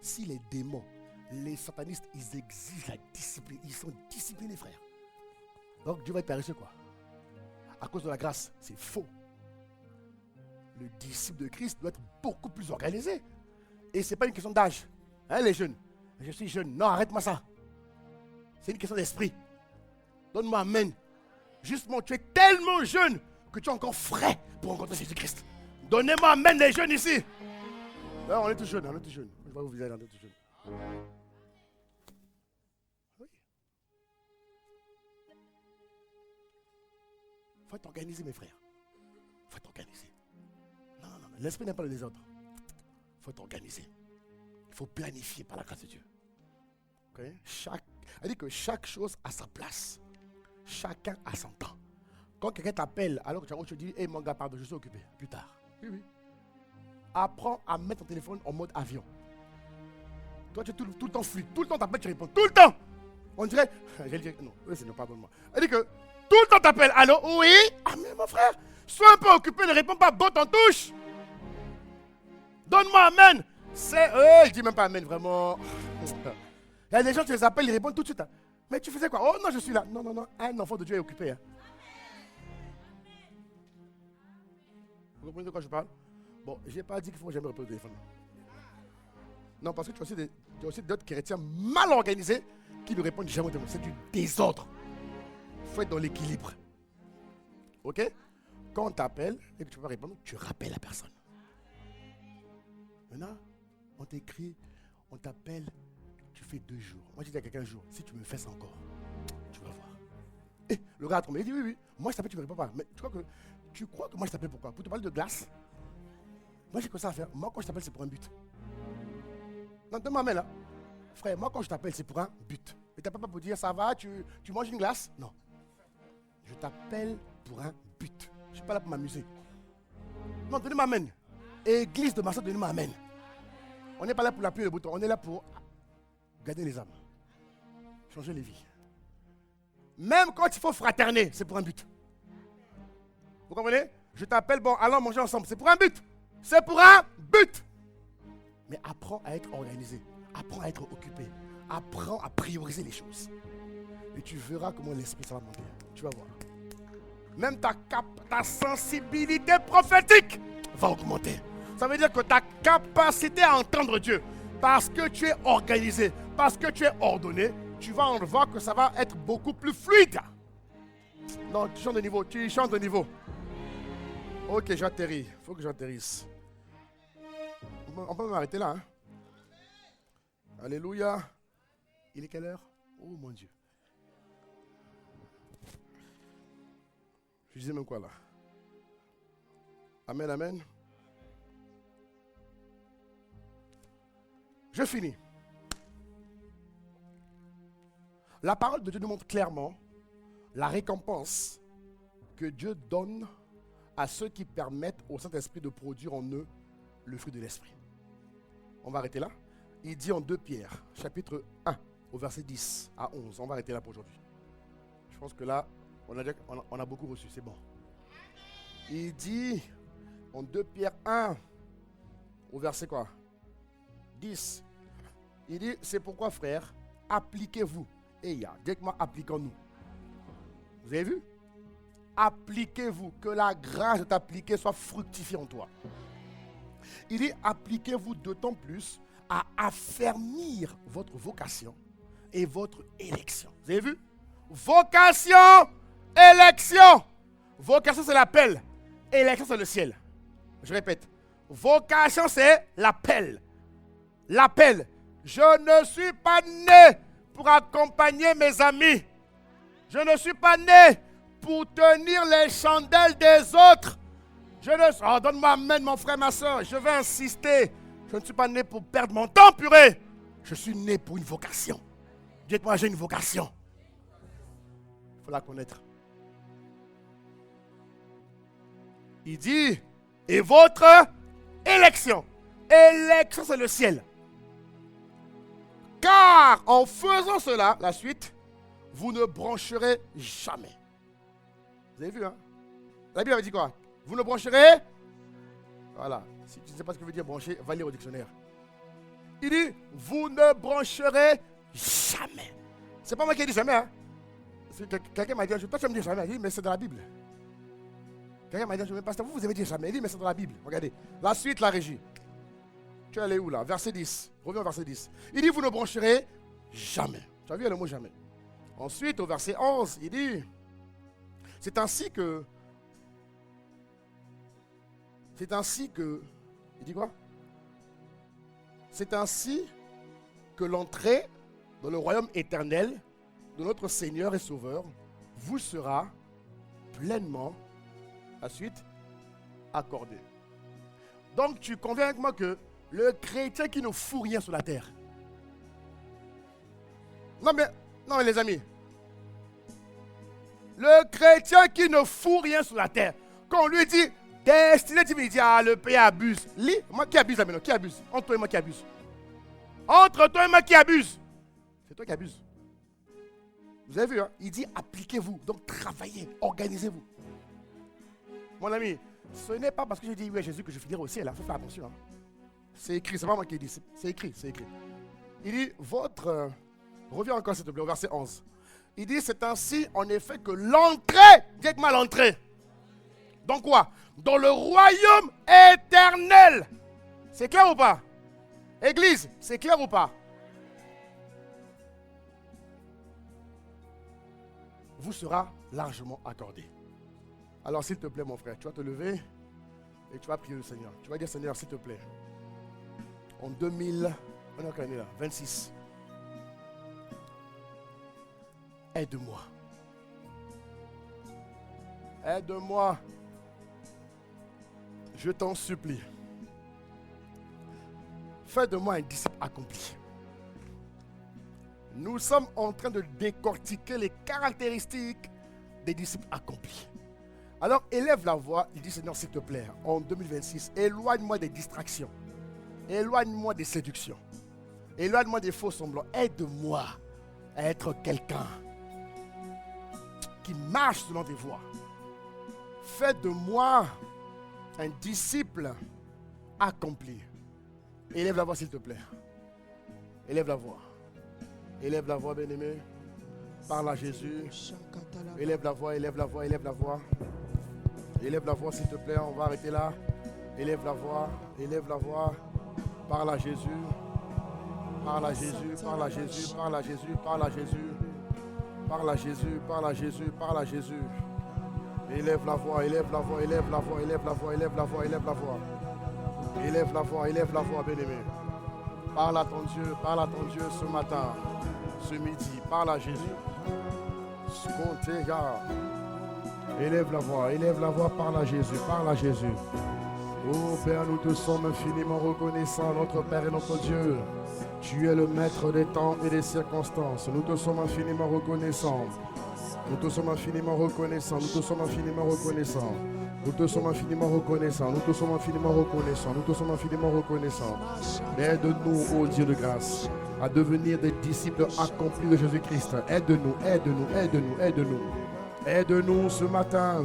Si les démons, les satanistes, ils exigent la discipline, ils sont disciplinés, frère. Donc Dieu va être paresseux, quoi. À cause de la grâce, c'est faux. Le disciple de Christ doit être beaucoup plus organisé. Et ce n'est pas une question d'âge. Hein, les jeunes? Je suis jeune. Non, arrête-moi ça. C'est une question d'esprit. Donne-moi amen. Justement, tu es tellement jeune que tu es encore frais pour rencontrer Jésus-Christ. Donnez-moi amen, les jeunes ici. Non, on est tous jeunes, on est tous jeunes. Je vais vous viser, on est tous jeunes. Oui. Il faut t'organiser, mes frères. Il faut t'organiser. Non. L'esprit n'est pas le désordre. Il faut t'organiser. Il faut planifier par la grâce de Dieu. Okay? Elle dit que chaque chose a sa place. Chacun a son temps. Quand quelqu'un t'appelle, alors que tu dis, hey mon gars, pardon, je suis occupé. Plus tard. Oui. Apprends à mettre ton téléphone en mode avion. Toi, tu es tout le temps fluide. Tout le temps t'appelles, tu réponds. Tout le temps. On dirait. Je dis, non, Seigneur, pardonne-moi. Elle dit que tout le temps t'appelles. Allô, oui. Ah, mais mon frère, sois un peu occupé, ne réponds pas, botte en touche. Donne-moi amen. Je dis même pas amen, vraiment. Il y a des gens, tu les appelles, ils répondent tout de suite. Hein. Mais tu faisais quoi? Oh non, je suis là. Non. Un enfant de Dieu est occupé. Hein. Vous comprenez de quoi je parle? Bon, je n'ai pas dit qu'il faut jamais répondre au téléphone. Non, parce que tu as aussi d'autres chrétiens mal organisés qui ne répondent jamais au téléphone. C'est du désordre. Il faut être dans l'équilibre. Ok? Quand on t'appelle et que tu ne peux pas répondre, tu rappelles la personne. Maintenant, on t'écrit, on t'appelle, tu fais 2 jours. Moi, je dis à quelqu'un un jour, si tu me fais ça encore, tu vas voir. Et le gars a trompé, il dit oui. Moi, je t'appelle, tu ne me réponds pas. Mais tu crois que moi, je t'appelle pourquoi? Pour te parler de glace? Moi, j'ai que ça à faire. Moi, quand je t'appelle, c'est pour un but. Non, donne-moi main là. Frère, moi, quand je t'appelle, c'est pour un but. Et tu n'appelles pas pour dire, ça va, tu manges une glace? Non. Je t'appelle pour un but. Je ne suis pas là pour m'amuser. Non, donnez-moi amen. Église de Marseille, donnez-moi amen. On n'est pas là pour appuyer le bouton. On est là pour garder les âmes. Changer les vies. Même quand il faut fraterner, c'est pour un but. Vous comprenez? Je t'appelle, bon, allons manger ensemble. C'est pour un but. C'est pour un but. Mais apprends à être organisé. Apprends à être occupé. Apprends à prioriser les choses. Et tu verras comment l'esprit ça va monter. Tu vas voir. Même ta sensibilité prophétique va augmenter. Ça veut dire que ta capacité à entendre Dieu, parce que tu es organisé, parce que tu es ordonné, tu vas en voir que ça va être beaucoup plus fluide. Non, tu changes de niveau. Tu changes de niveau. Ok, j'atterris. Il faut que j'atterrisse. On peut m'arrêter là. Hein? Alléluia. Il est quelle heure? Oh mon Dieu. Je disais même quoi là? Amen, amen. Je finis. La parole de Dieu nous montre clairement la récompense que Dieu donne à ceux qui permettent au Saint-Esprit de produire en eux le fruit de l'Esprit. On va arrêter là. Il dit en 2 Pierre, chapitre 1, au verset 10 à 11. On va arrêter là pour aujourd'hui. Je pense que là, on a beaucoup reçu, c'est bon. Il dit en 2 Pierre 1, au verset quoi? 10. Il dit, c'est pourquoi frères, appliquez-vous. Et il y a, directement appliquons-nous. Vous avez vu? Appliquez-vous, que la grâce de t'appliquer soit fructifiée en toi. Il dit, appliquez-vous d'autant plus à affermir votre vocation et votre élection. Vous avez vu? Vocation Élection. Vocation, c'est l'appel. Élection, c'est le ciel. Je répète. Vocation, c'est l'appel. L'appel. Je ne suis pas né pour accompagner mes amis. Je ne suis pas né pour tenir les chandelles des autres. Donne-moi amen, mon frère, ma soeur. Je vais insister. Je ne suis pas né pour perdre mon temps, purée. Je suis né pour une vocation. Dites-moi, j'ai une vocation. Il faut la connaître. Il dit, et votre élection. Élection, c'est le ciel. Car en faisant cela, la suite, vous ne brancherez jamais. Vous avez vu, hein? La Bible avait dit quoi? Vous ne brancherez? Voilà. Si tu ne sais pas ce que veut dire brancher, va lire au dictionnaire. Il dit, vous ne brancherez jamais. C'est pas moi qui ai dit jamais, hein? Quelqu'un m'a dit, toi tu me dis jamais. Il dit, mais c'est dans la Bible. Quelqu'un m'a dit, pasteur, vous avez dit jamais. Il dit, mais c'est dans la Bible. Regardez. La suite, la régie. Tu es allé où là? Verset 10. Reviens au verset 10. Il dit, vous ne brancherez jamais. Tu as vu le mot jamais. Ensuite, au verset 11, il dit, c'est ainsi que, il dit quoi? C'est ainsi que l'entrée dans le royaume éternel de notre Seigneur et Sauveur vous sera pleinement, la suite, accordée. Donc tu conviens avec moi que le chrétien qui ne fout rien sur la terre. Non mais les amis. Le chrétien qui ne fout rien sur la terre. Quand on lui dit destiné divine, il dit le pays abuse. Lis, moi qui abuse là maintenant, qui abuse? Entre toi et moi qui abuse. Entre toi et moi qui abuse. C'est toi qui abuses. Vous avez vu, hein? Il dit appliquez-vous. Donc travaillez, organisez-vous. Mon ami, ce n'est pas parce que je dis oui à Jésus que je finirai au ciel. Il faut faire attention. Hein? C'est écrit, c'est pas moi qui dis. C'est écrit, c'est écrit. Il dit reviens encore s'il te plaît au verset 11. Il dit c'est ainsi en effet que l'entrée, dites-moi l'entrée. Donc quoi? Dans le royaume éternel. C'est clair ou pas? Église, c'est clair ou pas? Vous sera largement accordé. Alors s'il te plaît mon frère, tu vas te lever et tu vas prier le Seigneur. Tu vas dire Seigneur s'il te plaît, en 2026, aide-moi. Aide-moi. Je t'en supplie. Fais de moi un disciple accompli. Nous sommes en train de décortiquer les caractéristiques des disciples accomplis. Alors élève la voix, il dit Seigneur s'il te plaît, en 2026, éloigne-moi des distractions. Éloigne-moi des séductions. Éloigne-moi des faux semblants. Aide-moi à être quelqu'un qui marche selon tes voies. Fais de moi un disciple accompli. Élève la voix s'il te plaît. Élève la voix. Élève la voix, bien-aimé. Parle à Jésus. Élève la voix, élève la voix, élève la voix. Élève la voix s'il te plaît, on va arrêter là. Élève la voix, élève la voix. Parle à Jésus. Parle à Jésus, parle à Jésus, parle à Jésus, parle à Jésus. Parle à Jésus, parle à Jésus, parle à Jésus. Élève la voix, élève la voix, élève la voix, élève la voix, élève la voix, élève la voix. Élève la voix, bien-aimé. Parle à ton Dieu ce matin, ce midi. Parle à Jésus. Élève la voix, parle à Jésus, parle à Jésus. Oh Père, nous te sommes infiniment reconnaissants, notre Père et notre Dieu. Tu es le maître des temps et des circonstances. Nous te sommes infiniment reconnaissants. Nous te sommes infiniment reconnaissants. Nous te sommes infiniment reconnaissants. Nous te sommes infiniment reconnaissants. Nous te sommes infiniment reconnaissants. Nous te sommes infiniment reconnaissants. Aide-nous, ô Dieu de grâce, à devenir des disciples accomplis de Jésus-Christ. Aide-nous, aide-nous, aide-nous, aide-nous. Aide-nous ce matin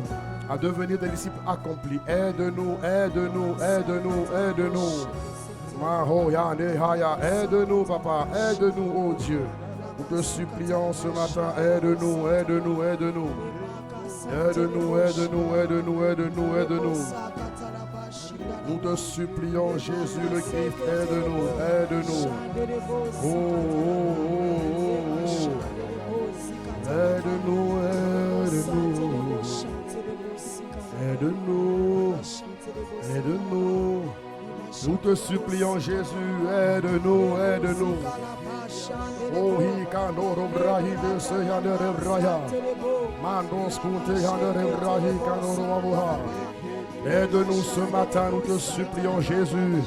à devenir des disciples accomplis. Aide-nous, aide-nous, aide-nous, aide-nous. Aide-nous, papa, aide-nous, ô Dieu. Nous te supplions ce matin, aide-nous, aide-nous, aide-nous. Aide-nous, aide-nous, aide-nous, aide-nous, aide-nous. Nous te supplions, Jésus le Christ, aide-nous, aide-nous. Oh, oh, oh, oh. Aide-nous, aide-nous. Aide-nous. Aide-nous. Nous te supplions, Jésus, aide-nous, aide-nous. Oh, Hikano Brahi de Seyandere Braya. Mandos Kunte Yandere Brahi Kanoro Abuha. Aide-nous ce matin, nous te supplions, Jésus,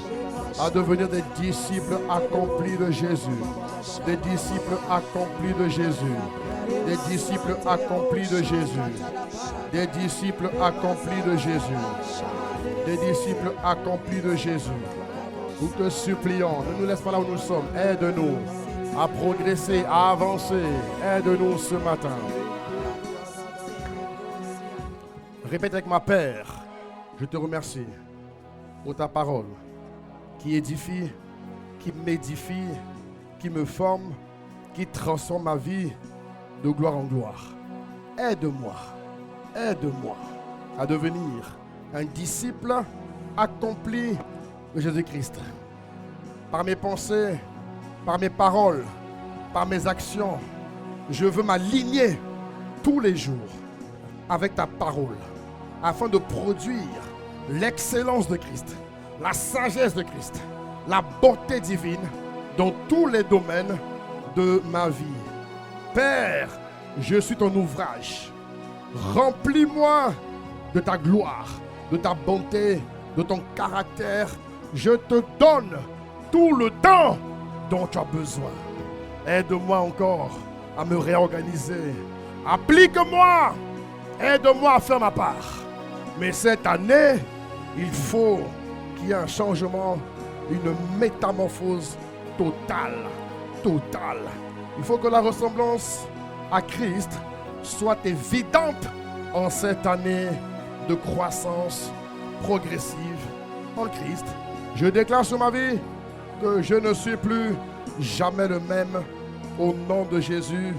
à devenir des disciples accomplis de Jésus. Des disciples accomplis de Jésus. Des disciples accomplis de Jésus. Des disciples accomplis de Jésus. Des disciples accomplis de Jésus. Nous te supplions, ne nous laisse pas là où nous sommes. Aide-nous à progresser, à avancer. Aide-nous ce matin. Répète avec ma Père, je te remercie pour ta parole qui édifie, qui m'édifie, qui me forme, qui transforme ma vie de gloire en gloire. Aide-moi à devenir un disciple accompli de Jésus-Christ. Par mes pensées, par mes paroles, par mes actions, je veux m'aligner tous les jours avec ta parole afin de produire l'excellence de Christ, la sagesse de Christ, la bonté divine dans tous les domaines de ma vie. Père, je suis ton ouvrage. Remplis-moi de ta gloire, de ta bonté, de ton caractère. Je te donne tout le temps dont tu as besoin. Aide-moi encore à me réorganiser. Applique-moi. Aide-moi à faire ma part. Mais cette année, il faut qu'il y ait un changement, une métamorphose totale. Il faut que la ressemblance à Christ soit évidente en cette année de croissance progressive en Christ. Je déclare sur ma vie que je ne suis plus jamais le même. Au nom de Jésus,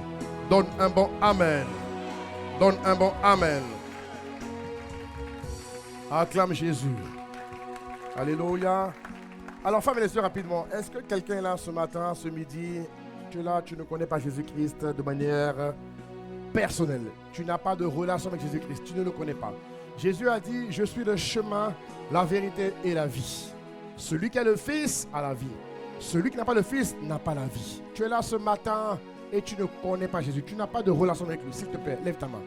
donne un bon Amen. Donne un bon Amen. Acclame Jésus. Alléluia. Alors, femmes et messieurs, rapidement, est-ce que quelqu'un est là ce matin, ce midi, tu es là, tu ne connais pas Jésus-Christ de manière personnelle. Tu n'as pas de relation avec Jésus-Christ, tu ne le connais pas. Jésus a dit, je suis le chemin, la vérité et la vie. Celui qui a le Fils a la vie. Celui qui n'a pas le Fils n'a pas la vie. Tu es là ce matin et tu ne connais pas Jésus. Tu n'as pas de relation avec lui. S'il te plaît, lève ta main.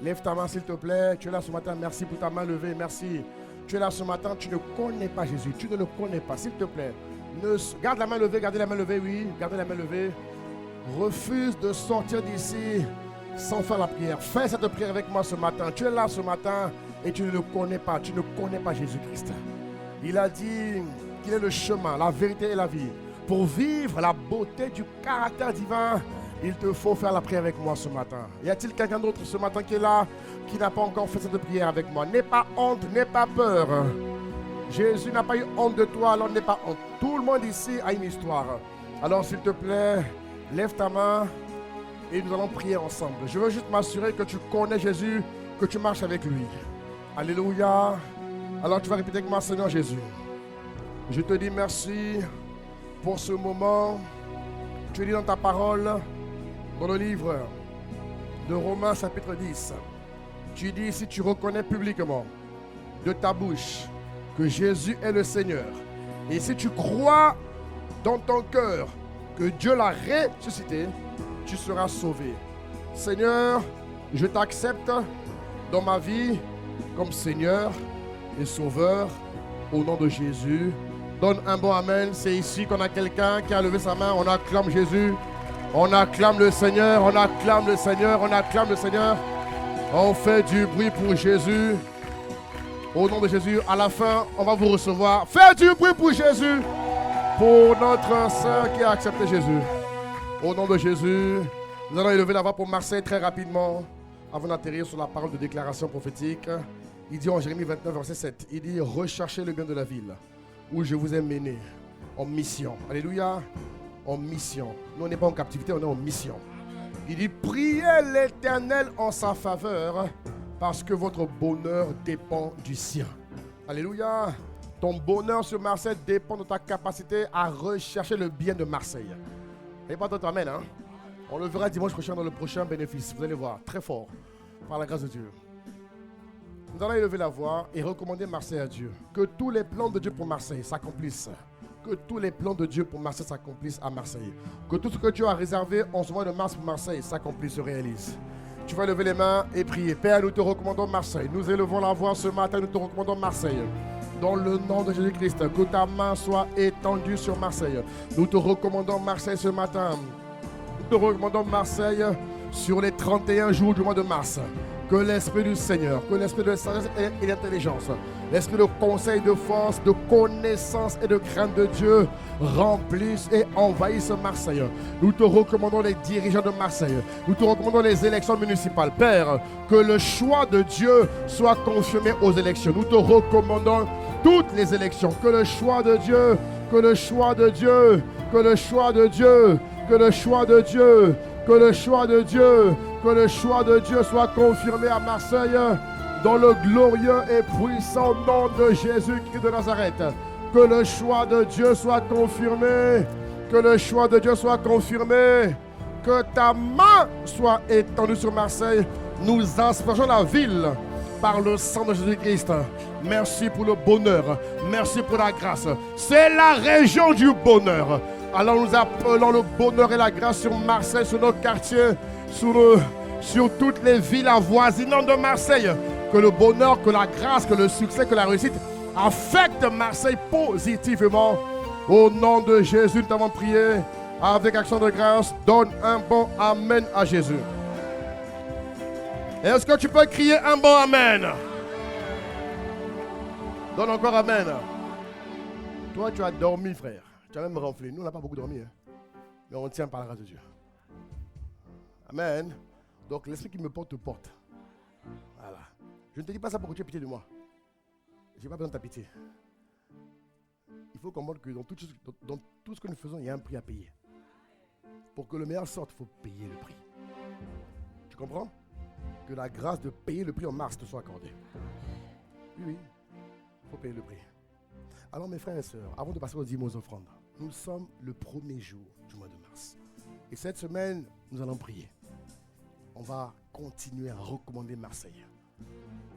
Lève ta main, s'il te plaît. Tu es là ce matin. Merci pour ta main levée. Merci. Tu es là ce matin. Tu ne connais pas Jésus. Tu ne le connais pas. S'il te plaît. Garde la main levée. Gardez la main levée. Oui. Gardez la main levée. Refuse de sortir d'ici sans faire la prière. Fais cette prière avec moi ce matin. Tu es là ce matin et tu ne le connais pas. Tu ne connais pas Jésus-Christ. Il a dit qu'il est le chemin, la vérité et la vie. Pour vivre la beauté du caractère divin, il te faut faire la prière avec moi ce matin. Y a-t-il quelqu'un d'autre ce matin qui est là, qui n'a pas encore fait cette prière avec moi? N'aie pas honte, n'aie pas peur. Jésus n'a pas eu honte de toi, alors n'aie pas honte. Tout le monde ici a une histoire. Alors s'il te plaît, lève ta main et nous allons prier ensemble. Je veux juste m'assurer que tu connais Jésus, que tu marches avec lui. Alléluia. Alors tu vas répéter avec moi, Seigneur Jésus. Je te dis merci pour ce moment. Tu dis dans ta parole, dans le livre de Romains chapitre 10, tu dis, si tu reconnais publiquement de ta bouche que Jésus est le Seigneur, et si tu crois dans ton cœur que Dieu l'a ressuscité, tu seras sauvé. Seigneur, je t'accepte dans ma vie comme Seigneur et Sauveur au nom de Jésus. Donne un bon Amen. C'est ici qu'on a quelqu'un qui a levé sa main. On acclame Jésus. On acclame le Seigneur. On acclame le Seigneur. On acclame le Seigneur. On fait du bruit pour Jésus. Au nom de Jésus, à la fin, on va vous recevoir. Faites du bruit pour Jésus. Pour notre sœur qui a accepté Jésus. Au nom de Jésus, nous allons élever la voix pour Marseille très rapidement avant d'atterrir sur la parole de déclaration prophétique. Il dit en Jérémie 29, verset 7, il dit, recherchez le bien de la ville où je vous ai mené en mission. Alléluia, en mission. Nous, on n'est pas en captivité, on est en mission. Il dit, priez l'Éternel en sa faveur parce que votre bonheur dépend du sien. Alléluia. Ton bonheur sur Marseille dépend de ta capacité à rechercher le bien de Marseille. Et pas d'autre amen, hein? On le verra dimanche prochain dans le prochain bénéfice. Vous allez voir, très fort, par la grâce de Dieu. Nous allons élever la voix et recommander Marseille à Dieu. Que tous les plans de Dieu pour Marseille s'accomplissent. Que tous les plans de Dieu pour Marseille s'accomplissent à Marseille. Que tout ce que Dieu a réservé en ce mois de mars pour Marseille s'accomplisse, se réalise. Tu vas lever les mains et prier. Père, nous te recommandons Marseille. Nous élevons la voix ce matin, nous te recommandons Marseille. Dans le nom de Jésus-Christ, que ta main soit étendue sur Marseille. Nous te recommandons Marseille ce matin. Nous te recommandons Marseille sur les 31 jours du mois de mars. Que l'Esprit du Seigneur, que l'Esprit de sagesse et d'intelligence, l'Esprit de conseil, de force, de connaissance et de crainte de Dieu remplisse et envahisse Marseille. Nous te recommandons les dirigeants de Marseille. Nous te recommandons les élections municipales. Père, que le choix de Dieu soit confirmé aux élections. Nous te recommandons toutes les élections. Que le choix de Dieu, que le choix de Dieu, que le choix de Dieu, que le choix de Dieu, que le choix de Dieu, que le choix de Dieu soit confirmé à Marseille dans le glorieux et puissant nom de Jésus-Christ de Nazareth. Que le choix de Dieu soit confirmé. Que le choix de Dieu soit confirmé. Que ta main soit étendue sur Marseille. Nous aspergeons la ville par le sang de Jésus-Christ. Merci pour le bonheur. Merci pour la grâce. C'est la région du bonheur. Alors nous appelons le bonheur et la grâce sur Marseille, sur nos quartiers, sur toutes les villes avoisinantes de Marseille. Que le bonheur, que la grâce, que le succès, que la réussite affectent Marseille positivement. Au nom de Jésus, nous t'avons prié avec action de grâce. Donne un bon Amen à Jésus. Est-ce que tu peux crier un bon Amen? Donne encore Amen. Toi, tu as dormi, frère. Tu as même ronflé. Nous, on n'a pas beaucoup dormi. Hein. Mais on tient par la grâce de Dieu. Amen. Donc, l'esprit qui me porte te porte. Voilà. Je ne te dis pas ça pour que tu aies pitié de moi. Je n'ai pas besoin de ta pitié. Il faut comprendre que dans tout ce que nous faisons, il y a un prix à payer. Pour que le meilleur sorte, il faut payer le prix. Tu comprends? Que la grâce de payer le prix en mars te soit accordée. Oui, il faut payer le prix. Alors mes frères et sœurs, avant de passer aux dîmes aux offrandes, nous sommes le premier jour du mois de mars. Et cette semaine, nous allons prier. On va continuer à recommander Marseille.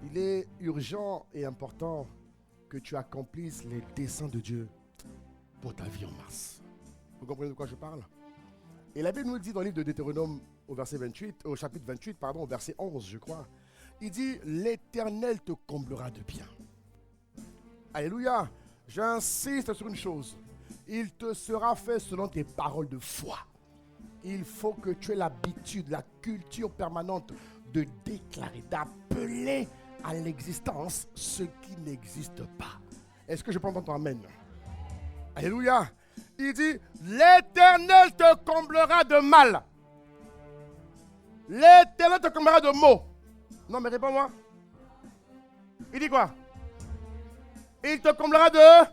Il est urgent et important que tu accomplisses les desseins de Dieu pour ta vie en mars. Vous comprenez de quoi je parle? Et la Bible nous dit dans le livre de Deutéronome au chapitre 28, au verset 11, je crois. Il dit, l'Éternel te comblera de bien. Alléluia. J'insiste sur une chose. Il te sera fait selon tes paroles de foi. Il faut que tu aies l'habitude, la culture permanente de déclarer, d'appeler à l'existence ce qui n'existe pas. Est-ce que je peux entendre ton amen? Alléluia. Il dit, l'Éternel te comblera de mal. L'Éternel te comblera de maux. Non, mais réponds-moi. Il dit quoi? Il te comblera de...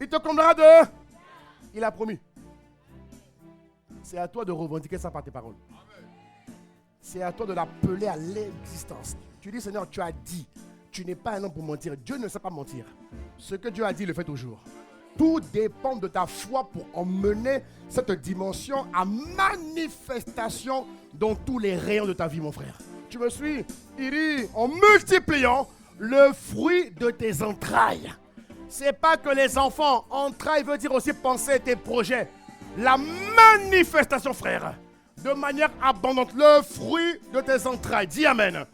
Il te comblera de... Il a promis. C'est à toi de revendiquer ça par tes paroles. C'est à toi de l'appeler à l'existence. Tu dis, Seigneur, tu as dit. Tu n'es pas un homme pour mentir. Dieu ne sait pas mentir. Ce que Dieu a dit, il le fait toujours. Tout dépend de ta foi pour emmener cette dimension à manifestation dans tous les rayons de ta vie, mon frère. Tu me suis? Il dit, en multipliant le fruit de tes entrailles. C'est pas que les enfants, entrailles veut dire aussi penser tes projets. La manifestation, frère, de manière abondante, le fruit de tes entrailles. Dis Amen.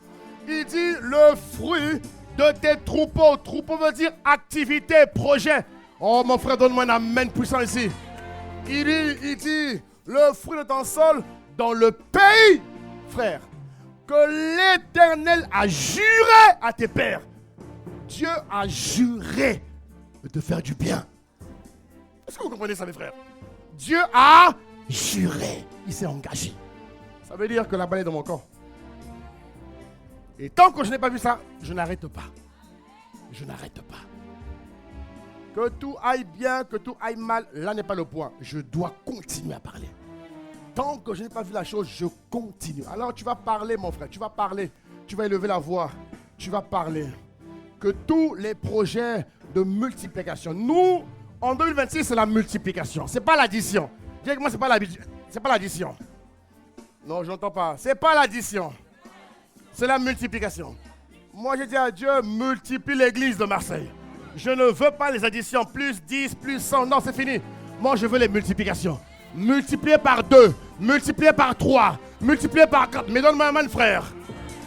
Il dit le fruit de tes troupeaux. Troupeau veut dire activité, projet. Oh mon frère, donne-moi un Amen puissant ici. Il dit le fruit de ton sol dans le pays, frère, que l'Éternel a juré à tes pères. Dieu a juré de te faire du bien. Est-ce que vous comprenez ça, mes frères? Dieu a juré. Il s'est engagé. Ça veut dire que la balle est dans mon corps. Et tant que je n'ai pas vu ça, je n'arrête pas. Je n'arrête pas. Que tout aille bien, que tout aille mal, là n'est pas le point. Je dois continuer à parler. Tant que je n'ai pas vu la chose, je continue. Alors tu vas parler, mon frère, tu vas parler. Tu vas élever la voix. Tu vas parler. Que tous les projets de multiplication, nous, en 2026, c'est la multiplication. Ce n'est pas l'addition. Dis avec moi, ce n'est pas l'addition. Non, je n'entends pas. Ce n'est pas l'addition. C'est la multiplication. Moi, j'ai dit à Dieu, multiplie l'église de Marseille. Je ne veux pas les additions, plus 10, plus 100. Non, c'est fini. Moi, je veux les multiplications. Multiplié par 2, multiplié par 3, multiplié par 4. Mais donne-moi un main, frère.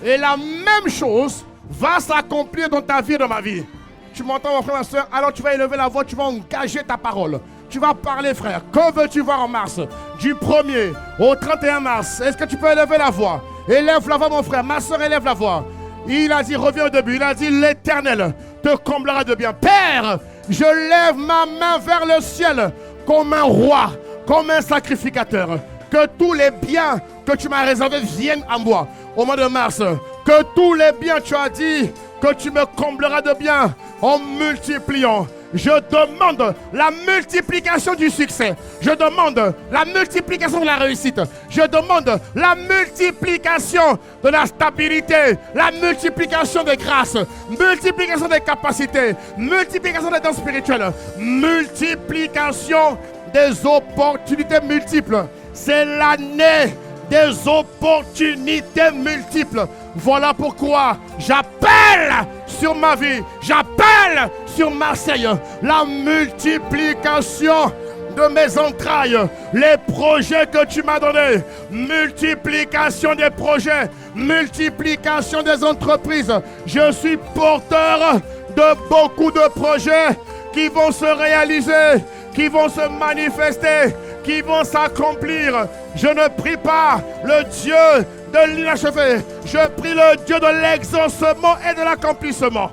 Et la même chose va s'accomplir dans ta vie et dans ma vie. Tu m'entends, mon frère, ma soeur? Alors tu vas élever la voix, tu vas engager ta parole. Tu vas parler, frère. Que veux-tu voir en mars? Du 1er au 31 mars. Est-ce que tu peux élever la voix? Élève la voix, mon frère. Ma soeur, élève la voix. Il a dit, reviens au début. Il a dit, l'Éternel te comblera de bien. Père, je lève ma main vers le ciel comme un roi, comme un sacrificateur. Que tous les biens que tu m'as réservés viennent à moi au mois de mars. Que tous les biens, tu as dit, que tu me combleras de bien en multipliant. Je demande la multiplication du succès. Je demande la multiplication de la réussite. Je demande la multiplication de la stabilité. La multiplication des grâces. Multiplication des capacités. Multiplication des dons spirituels. Multiplication des opportunités multiples. C'est l'année des opportunités multiples. Voilà pourquoi j'appelle sur ma vie, j'appelle sur Marseille la multiplication de mes entrailles, les projets que tu m'as donnés, multiplication des projets, multiplication des entreprises. Je suis porteur de beaucoup de projets qui vont se réaliser, qui vont se manifester, qui vont s'accomplir. Je ne prie pas le Dieu de l'inachevé. Je prie le Dieu de l'exaucement et de l'accomplissement.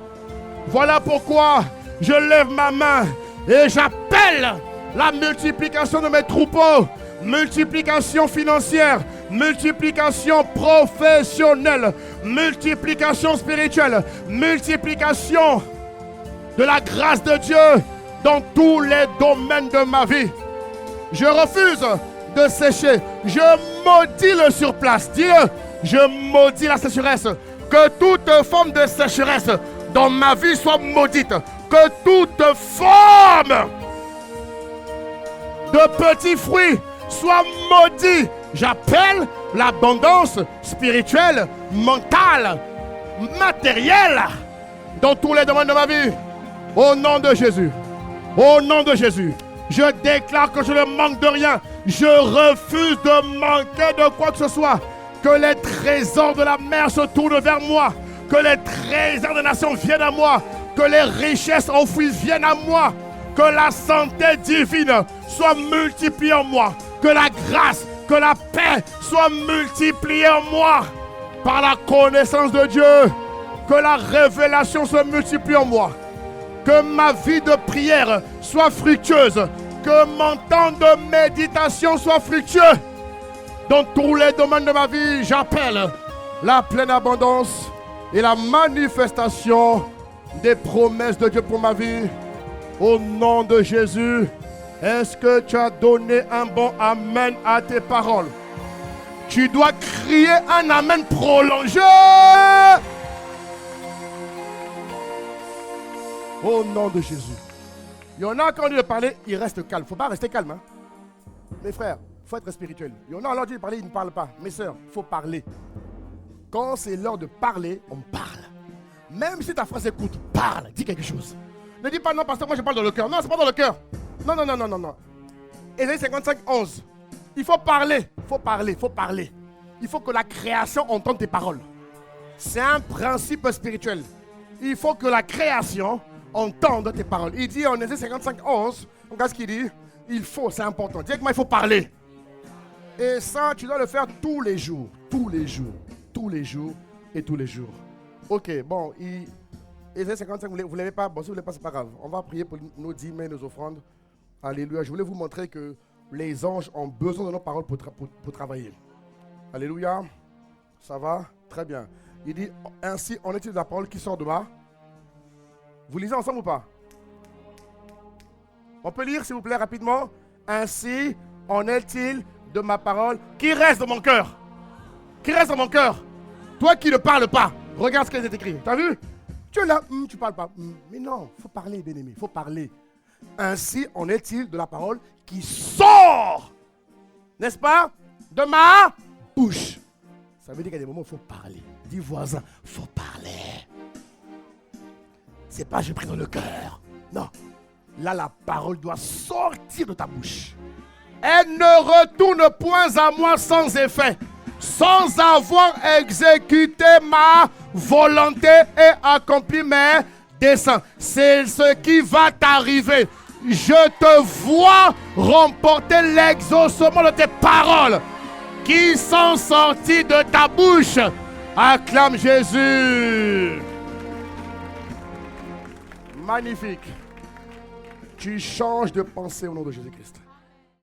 Voilà pourquoi je lève ma main et j'appelle la multiplication de mes troupeaux, multiplication financière, multiplication professionnelle, multiplication spirituelle, multiplication de la grâce de Dieu dans tous les domaines de ma vie. Je refuse de sécher. Je maudis le surplace. Dis-le. Je maudis la sécheresse. Que toute forme de sécheresse dans ma vie soit maudite. Que toute forme de petits fruits soit maudite. J'appelle l'abondance spirituelle, mentale, matérielle dans tous les domaines de ma vie. Au nom de Jésus. Au nom de Jésus. Je déclare que je ne manque de rien. Je refuse de manquer de quoi que ce soit. Que les trésors de la mer se tournent vers moi. Que les trésors des nations viennent à moi. Que les richesses enfouies viennent à moi. Que la santé divine soit multipliée en moi. Que la grâce, que la paix soit multipliée en moi. Par la connaissance de Dieu. Que la révélation se multiplie en moi. Que ma vie de prière soit fructueuse. Que mon temps de méditation soit fructueux. Dans tous les domaines de ma vie, j'appelle la pleine abondance et la manifestation des promesses de Dieu pour ma vie. Au nom de Jésus, est-ce que tu as donné un bon amen à tes paroles? Tu dois crier un amen prolongé. Au nom de Jésus. Il y en a qui ont dit de parler, ils restent calmes. Il ne faut pas rester calme. Hein? Mes frères, il faut être spirituel. Il y en a qui ont dit de parler, ils ne parlent pas. Mes soeurs, il faut parler. Quand c'est l'heure de parler, on parle. Même si ta phrase écoute, parle, dis quelque chose. Ne dis pas non, parce que moi je parle dans le cœur. Non, c'est pas dans le cœur. Non, non, non, non, non, non. Ésaïe 55, 11. Il faut parler, il faut parler, il faut parler. Il faut que la création entende tes paroles. C'est un principe spirituel. Il faut que la création entende tes paroles. Il dit en Ésaïe 55, 11, regarde ce qu'il dit. Il faut, c'est important. Dis avec moi, il faut parler. Et ça, tu dois le faire tous les jours. Tous les jours. Tous les jours et tous les jours. Ok, bon, Ésaïe 55, vous ne l'avez pas. Bon, si vous ne l'avez pas, c'est pas grave. On va prier pour nos dîmes et nos offrandes. Alléluia. Je voulais vous montrer que les anges ont besoin de nos paroles pour travailler. Alléluia. Ça va? Très bien. Il dit, ainsi en est-il de la parole qui sort de moi. Vous lisez ensemble ou pas? On peut lire, s'il vous plaît, rapidement. Ainsi en est-il de ma parole qui reste dans mon cœur. Qui reste dans mon cœur. Toi qui ne parles pas, regarde ce qui est écrit. Tu as vu? Tu es là, tu ne parles pas. Mais non, il faut parler, bien-aimé, il faut parler. Ainsi en est-il de la parole qui sort, n'est-ce pas, de ma bouche. Ça veut dire qu'à des moments, il faut parler. Dis voisin, il faut parler. C'est pas je prie dans le cœur. Non. Là, la parole doit sortir de ta bouche. Elle ne retourne point à moi sans effet, sans avoir exécuté ma volonté et accompli mes desseins. C'est ce qui va t'arriver. Je te vois remporter l'exaucement de tes paroles qui sont sorties de ta bouche. Acclame Jésus. Magnifique. Tu changes de pensée au nom de Jésus-Christ.